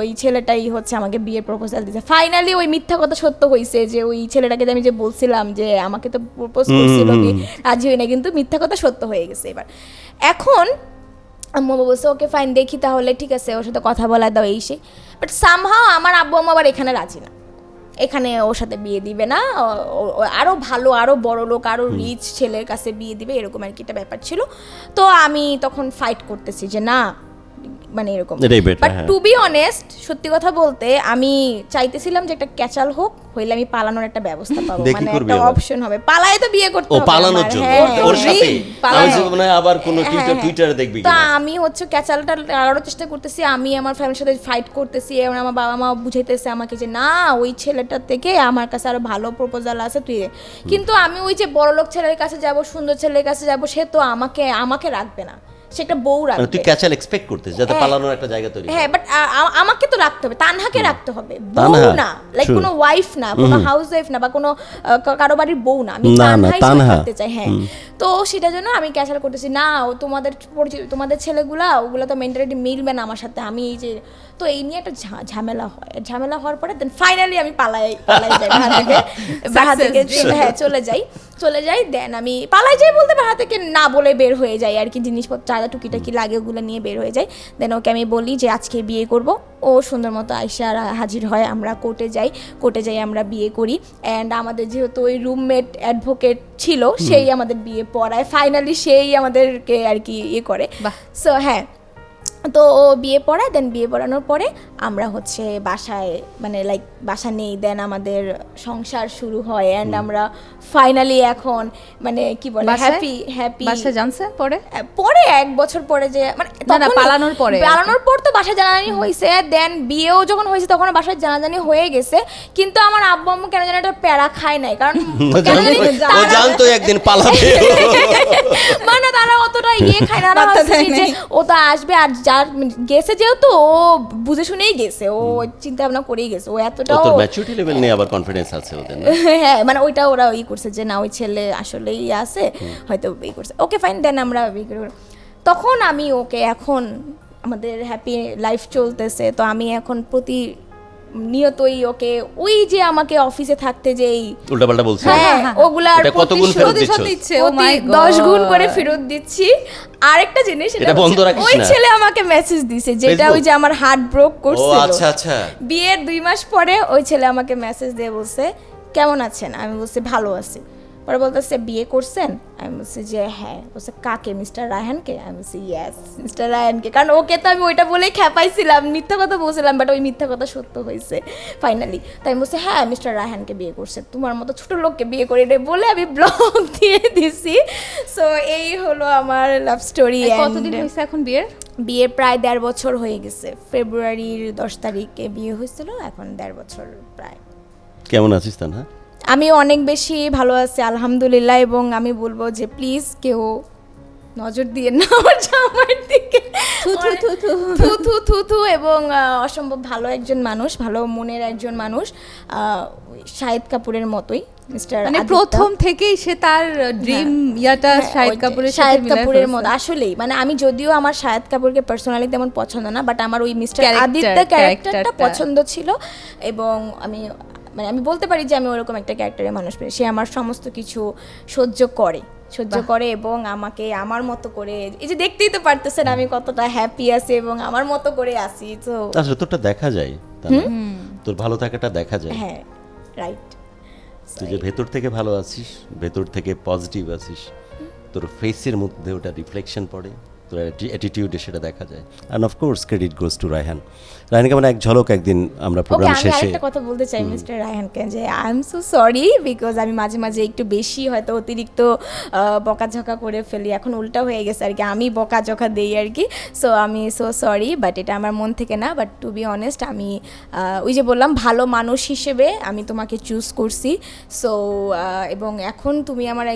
ওই ছেলেটাই হচ্ছে আমাকে বিয়ের প্রপোজাল দিয়েছে। ফাইনালি ওই মিথ্যা কথা সত্য হয়েছে, যে ওই ছেলেটাকে আমি যে বলছিলাম যে আমাকে তো প্রপোজ করছিল, আমি রাজি হই না, কিন্তু মিথ্যা কথা সত্য হয়ে গেছে। এবার এখন আম্মু বলছে ওকে ফাইন, দেখি তাহলে ঠিক আছে, ওর সাথে কথা বলা দাও এই সে, বাট সামহাও আমার আব্বু আম্মু আবার এখানে রাজি না, এখানে ওর সাথে বিয়ে দিবে না, আরও ভালো আরও বড় লোক আরও রিচ ছেলের কাছে বিয়ে দিবে, এরকম আর কি একটা ব্যাপার ছিল। তো আমি তখন ফাইট করতেছি যে না মানে এরকম, বাট টু বি অনেস্ট সত্যি কথা বলতে আমি চাইতেছিলাম যে একটা ক্যাচাল হোক, হইলে আমি পালানোর একটা ব্যবস্থা পাবো, মানে একটা অপশন হবে, পালায় তো বিয়ে করতে হবে পালানোর জন্য ওর সাথে আমি আবার কোন টুইটারে দেখবি তো আমি হচ্ছে ক্যাচালটা লাগানোর চেষ্টা করতেছি, আমি আমার ফ্যামিলির সাথে ফাইট করতেছি, এবং আমার বাবা মা বুঝাইতেছে আমাকে যে না ওই ছেলেটার থেকে আমার কাছে আরো ভালো প্রপোজাল আছে তুই, কিন্তু আমি ওই যে বড়লোক ছেলের কাছে যাব, সুন্দর ছেলের কাছে যাব, সে তো আমাকে রাখবে না, সে একটা বউ রাখবে। তুই ক্যাচাল এক্সপেক্ট করতেছিস যাতে পালানোর একটা জায়গা তৈরি হয়। হ্যাঁ বাট আমাকে তো রাখতে হবে, তানহাকে রাখতে হবে, বউ না, লাইক কোনো ওয়াইফ না, কোনো হাউস ওয়াইফ না, বা কোনো কারো বাড়ির বউ না, আমি তানহা থাকতে চাই। হ্যাঁ তো সেটার জন্য আমি ক্যাচাল করতেছি না, ও তোমাদের ছেলেগুলা ওগুলা তো মেন্টালিটি মিলবে না আমার সাথে, আমি এই যে তো এই নিয়ে একটা ঝামেলা হওয়ার পরে দেন ফাইনালি আমি পালাই যাই বাসা থেকে হ্যাঁ চলে যাই দেন আমি পালাই যাই বলতে বাসা থেকে না বলে বের হয়ে যাই আর কি, জিনিসপত্র যা টুকিটাকি লাগে ওগুলো নিয়ে বের হয়ে যাই। দেন ওকে আমি বলি যে আজকে বিয়ে করব, ও সুন্দর মতো আয়সা হাজির হয়, আমরা কোর্টে যাই আমরা বিয়ে করি, অ্যান্ড আমাদের যেহেতু ওই রুমমেট অ্যাডভোকেট ছিল সেই আমাদের বিয়ে পড়ায়, ফাইনালি সেই আমাদেরকে আর কি করে। সো হ্যাঁ তো ও বিয়ে পড়ায়, দেন বিয়ে পড়ানোর পরে আমরা হচ্ছে বাসায় মানে লাইক বাসা নেই, দেন আমাদের সংসার শুরু হয়, অ্যান্ড আমরা ফাইনালি এখন মানে কি বলে হ্যাপি বাসা জানছে পরে 1 বছর পরে যে মানে পালানোর পর তো বাসা জানাজানি হয়েছে, দেন বিয়েও যখন হয়েছে তখন বাসায় জানাজানি হয়ে গেছে, কিন্তু আমার আব্বু আম্মু কেন জানি একটা প্যারা খায় নাই, কারণ ও জানতো একদিন পালাবে, মানে তারা অতটা খায় না, ও তো আসবে, আর যার গেছে যেহেতু ও বুঝে শুনেই গেছে, ও চিন্তা ভাবনা করেই গেছে, ও এতটাও ম্যাচুরিটি লেভেল নিয়ে আবার কনফিডেন্স আছে ওদের। হ্যাঁ মানে ওইটা ওরা করছে যে না ওই ছেলে আসলেই আছে, হয়তো করছে, ওকে ফাইন, দেন আমরা তখন আমি ওকে এখন আমাদের হ্যাপি লাইফ চলতেছে, তো আমি এখন নিয়তই ওকে ওই যে আমাকে অফিসে থাকতে যেই উল্টাপাল্টা বলছে হ্যাঁ ওগুলার কতগুণ ফেরত দিচ্ছে, ও 10 গুণ করে ফেরত দিচ্ছি। আরেকটা জিনিস এটা বন্ধ রাখিস না, ওই ছেলে আমাকে মেসেজ দিছে যেটা ওই যে আমার হার্ট ব্রোক করছিল, আচ্ছা বিয়ের 2 মাস পরে ওই ছেলে আমাকে মেসেজ দিয়ে বলছে কেমন আছেন, আমি বলছি ভালো আছি, পরে বলতেছে বিয়ে করছেন, আমি বলছি যে হ্যাঁ, বলছে কাকে, মিস্টার রায়হানকে, আমি বলছি ইয়েস মিস্টার রায়হানকে, কারণ ওকে তো আমি ওইটা বলেই খেপাইছিলাম, মিথ্যা কথা বলছিলাম, বাট ওই মিথ্যা কথা সত্য হয়েছে ফাইনালি। তাই আমি বলছি হ্যাঁ মিস্টার রায়হানকে বিয়ে করছে, তোমার মতো ছোট লোককে বিয়ে করে রে বলে আমি ব্লগ দিয়ে দিছি। সো এই হলো আমার লাভ স্টোরি। কতদিন হয়েছে এখন বিয়ের প্রায় 1.5 বছর হয়ে গেছে, ফেব্রুয়ারির 10 তারিখে বিয়ে হয়েছিল, এখন 1.5 বছর প্রায়। কেমন আছিস তানহা? আমি অনেক বেশি ভালো আছি আলহামদুলিল্লাহ, এবং আমি বলবো যে প্লিজ কেউ নজর দিয়ে না আমার জামাইয়ের দিকে, থু এবং অসম্ভব ভালো একজন মানুষ, ভালো মনের একজন মানুষ, শাহিদ কাপুরের মতোই। মিস্টার মানে প্রথম থেকেই সে তার ড্রিম ইয়াটা শাহিদ কাপুরের সাথে শাহিদ মিলাই কাপুরের ফেলছে। মতো আসলেই মানে আমি যদিও আমার শাহিদ কাপুরকে পার্সোনালি তেমন পছন্দ না, বাট আমার ওই মিস্টার Character, আদিত্য ক্যারেক্টারটা characterটা। পছন্দ ছিল, এবং আমি বলতে পারি যে আমি ওরকম একটা ক্যারেক্টারের মানুষ পেয়ে, সে আমার সমস্ত কিছু সহ্য করে এবং আমাকে আমার মতো করে, এই যে দেখতেই তো পারতেছেন আমি কতটা হ্যাপি আছি এবং আমার মতো করে আছি, তো আসলে তোরটা দেখা যায়, তানা। তোর ভালো থাকাটা দেখা যায়, হ্যাঁ রাইট। তুই যে ভেতর থেকে ভালো আছিস, ভেতর থেকে পজিটিভ আছিস, তোর ফেসের মধ্যে ওটা রিফ্লেকশন পড়ে, তোর অ্যাটিটিউডে সেটা দেখা যায়। And of course credit goes to Rayhan. রায়হানকে মানে এক ঝলক একদিন আমরা ওকে, প্রোগ্রাম আমি শেষে আরেকটা কথা বলতে চাই মিস্টার রায়হানকে, যে I am so sorry because আমি মাঝে মাঝে একটু বেশি হয়তো অতিরিক্ত বকাঝকা করে ফেলি, এখন উল্টা হয়ে গেছে আর কি, আমি বকাঝকা দেই আর কি, সো আমি সো সরি, বাট এটা আমার মন থেকে না, বাট টু বি অনেস্ট আমি ওই যে বললাম ভালো মানুষ হিসেবে আমি তোমাকে চুজ করছি, সো এবং এখন তুমি আমার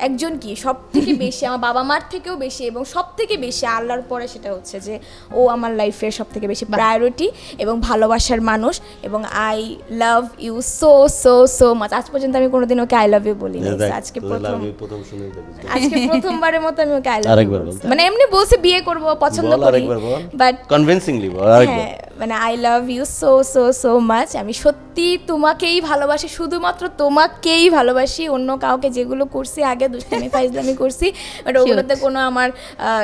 একজন কি সব থেকে বেশি আমার বাবা মার থেকেও বেশি এবং সব থেকে বেশি আল্লাহর পরে, সেটা হচ্ছে যে ও আমার লাইফের সব থেকে বেশি প্রায়োরিটি এবং ভালোবাসার মানুষ, এবং I love you so so so much. আজ পর্যন্ত আমি কোনোদিন ওকে আই লাভ ইউ বলি না, দেখ, আজকে তোদের প্রথম, আমি প্রথম শুনে দেখি। আজকে প্রথমবারের মতো আমি ওকে আই লাভ আরেকবার ইউ বল। মানে এমনি বলছে বিয়ে করব, পছন্দ বল করি, আরেকবার বল, বাট কনভিন্সিংলি বল আরেকবার। হ্যাঁ মানে I love you so so so much. আমি সত্যি তোমাকেই ভালোবাসি, শুধুমাত্র তোমাকেই ভালোবাসি, অন্য কাউকে যেগুলো করছি আগে দুষ্টামি ফাইজলামি করছি, বাট ওগুলোতে কোনো আমার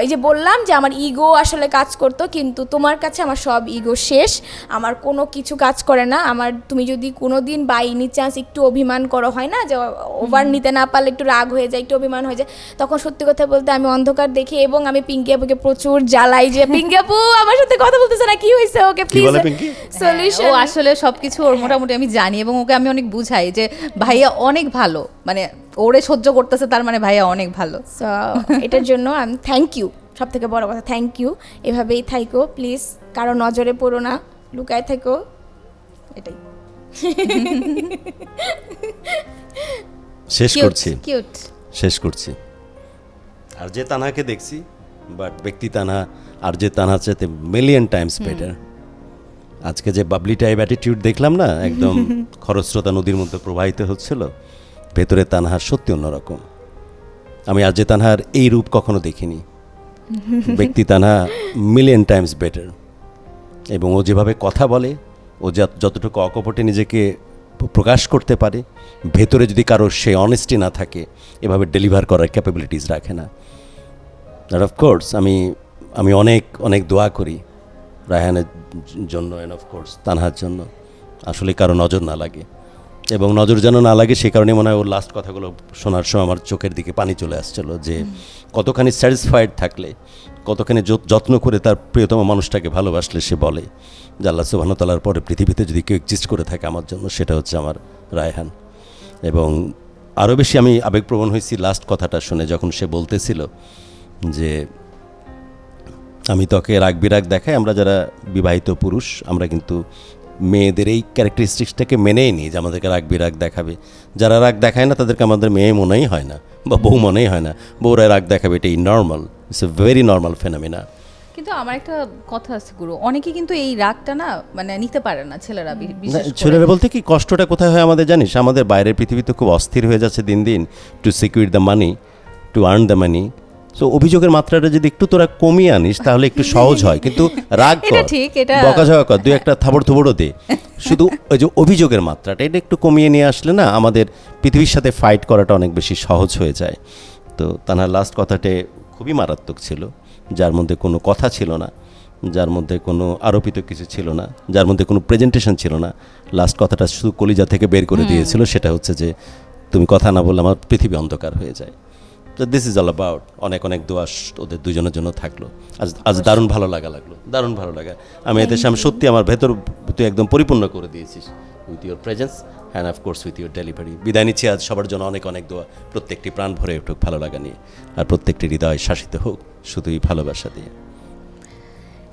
এই যে বললাম যে আমার ইগো আসলে কাজ করতো, কিন্তু তোমার কাছে আমার সব ইগো শেষ, আমার কোনো কিছু কাজ করে না। আমার তুমি যদি কোনো দিন বাই এনি চান্স একটু অভিমান করো, হয় না যে ওভার নিতে না পারলে একটু রাগ হয়ে যায়, একটু অভিমান হয়ে যায়, তখন সত্যি কথা বলতে আমি অন্ধকার দেখি এবং আমি পিঙ্কি আপুকে প্রচুর জ্বালাই যে পিঙ্কি আপু আমার সাথে কথা বলতেছে না, কি হয়েছে, ওকে কি প্লিজ বলে পিঙ্কি? সলিউশন। ও আসলে সবকিছু ওর মোটামুটি আমি জানি এবং ওকে আমি অনেক বুঝাই যে ভাইয়া অনেক ভালো, মানে ওরে সহ্য করতেছে তার মানে ভাইয়া অনেক ভালো। সো এটার জন্য আমি থ্যাংক ইউ, সব থেকে বড় কথা থ্যাংক ইউ, এভাবেই থাইকো প্লিজ, কারো নজরে পড়ো না, লুকায় থাকো, এটাই। শেষ করছি, কিউট। শেষ করছি। আর যে তানহাকে দেখছি, বাট ব্যক্তি তানহা আর যে তানহার চাইতে মিলিয়ন টাইমস বেটার। আজকে যে বাবলি টাইপ অ্যাটিটিউড দেখলাম না, একদম খরস্রোতা নদীর মধ্যে প্রবাহিত হচ্ছিল, ভেতরে তানহার সত্যি অন্যরকম। আমি আর যে তানহার এই রূপ কখনো দেখিনি। ব্যক্তি তানহা মিলিয়ন টাইমস বেটার, এবং ও যেভাবে কথা বলে, ও যতটুকু অকপটে নিজেকে প্রকাশ করতে পারে, ভেতরে যদি কারো সেই অনেস্টি না থাকে, এভাবে ডেলিভার করার ক্যাপাবিলিটিস রাখে না। আর অফকোর্স আমি অনেক অনেক দোয়া করি রায়হানের জন্য, অ্যান্ড অফকোর্স তানহার জন্য, আসলে কারো নজর না লাগে, এবং নজর যেন না লাগে সেই কারণে মনে হয় ওর লাস্ট কথাগুলো শোনার সময় আমার চোখের দিকে পানি চলে আসছিল, যে কতখানি স্যাটিসফাইড থাকলে, কতখানি যত্ন করে তার প্রিয়তম মানুষটাকে ভালোবাসলে সে বলে যে আল্লাহ সুবহানাহু ওয়া তাআলার পরে পৃথিবীতে যদি কেউ এক্সিস্ট করে থাকে আমার জন্য, সেটা হচ্ছে আমার রায়হান। এবং আরও বেশি আমি আবেগপ্রবণ হয়েছি লাস্ট কথাটা শুনে, যখন সে বলতেছিল যে আমি তোকে রাগ বিরাগ দেখাই, আমরা যারা বিবাহিত পুরুষ আমরা কিন্তু মেয়েদের এই ক্যারেক্টারিস্টিক্সটাকে মেনেই নিই যে আমাদেরকে রাগ বিরাগ দেখাবে, যারা রাগ দেখায় না তাদেরকে আমাদের মেয়ে মনেই হয় না বা বউ মনেই হয় না, বউরা রাগ দেখাবে, এটাই normal, it's a very normal phenomena. কিন্তু আমার একটা কথা আছে গুরু, অনেকে কিন্তু এই রাগটা না মানে নিতে পারে না ছেলেরা, বিশেষ করে। ছেলেরা বলতে কি কষ্টটা কোথায় হয় আমাদের জানিস, আমাদের বাইরের পৃথিবী তো খুব অস্থির হয়ে যাচ্ছে দিন দিন, to secure the money, to earn the money. তো অভিযোগের মাত্রাটা যদি একটু তোরা কমিয়ে আনিস তাহলে একটু সহজ হয়, কিন্তু রাগ এটা কর, ঠিক, এটা বকাঝকা কর, দুই একটা থাবড় থুবড়ও দে, শুধু ওই যে অভিযোগের মাত্রাটা এটা একটু কমিয়ে নিয়ে আসলে না আমাদের পৃথিবীর সাথে ফাইট করাটা অনেক বেশি সহজ হয়ে যায়। তো তানার লাস্ট কথাটা খুবই মারাত্মক ছিল, যার মধ্যে কোনো কথা ছিল না, যার মধ্যে কোনো আরোপিত কিছু ছিল না, যার মধ্যে কোনো প্রেজেন্টেশন ছিল না। লাস্ট কথাটা শুধু কলিজা থেকে বের করে দিয়েছিল, সেটা হচ্ছে যে তুমি কথা না বললে আমার পৃথিবী অন্ধকার হয়ে যায়। তো দিস ইজ অল অ্যাবাউট, অনেক অনেক দোয়া ওদের দুজনের জন্য থাকলো। আজ দারুণ ভালো লাগলো, দারুণ ভালো লাগা। আমি এতে সামনে সত্যি আমার ভেতর তুই একদম পরিপূর্ণ করে দিয়েছিস with your presence and of course with your delivery. বিদায় নিচ্ছি আজ সবার জন্য অনেক অনেক দোয়া, প্রত্যেকটি প্রাণ ভরে উঠুক ভালো লাগা নিয়ে, আর প্রত্যেকটি হৃদয় শাসিত হোক শুধুই ভালোবাসা দিয়ে।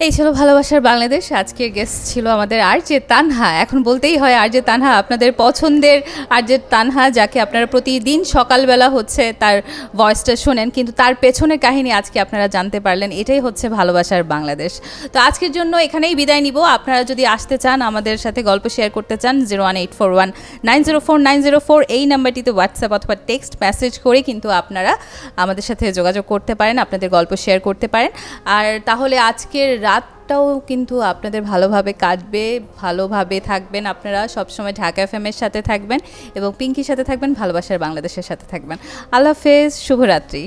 এই ছিল ভালোবাসার বাংলাদেশ। আজকের গেস্ট ছিল আমাদের আরজে তানহা। এখন বলতেই হয় আরজে তানহা, আপনাদের পছন্দের আরজে তানহা, যাকে আপনারা প্রতিদিন সকালবেলা হচ্ছে তার ভয়েসটা শোনেন, কিন্তু তার পেছনের কাহিনী আজকে আপনারা জানতে পারলেন। এটাই হচ্ছে ভালোবাসার বাংলাদেশ। তো আজকের জন্য এখানেই বিদায় নিব। আপনারা যদি আসতে চান, আমাদের সাথে গল্প শেয়ার করতে চান, 01841904904 এই নাম্বারটিতে হোয়াটসঅ্যাপ অথবা টেক্সট মেসেজ করে কিন্তু আপনারা আমাদের সাথে যোগাযোগ করতে পারেন, আপনাদের গল্প শেয়ার করতে পারেন। আর তাহলে আজকের রাতটাও কিন্তু আপনাদের ভালোভাবে কাটবে, ভালোভাবে থাকবেন। আপনারা সবসময় ঢাকা এফএমের সাথে থাকবেন এবং পিঙ্কির সাথে থাকবেন, ভালোবাসার বাংলাদেশের সাথে থাকবেন। আল্লাহ হাফেজ, শুভরাত্রি।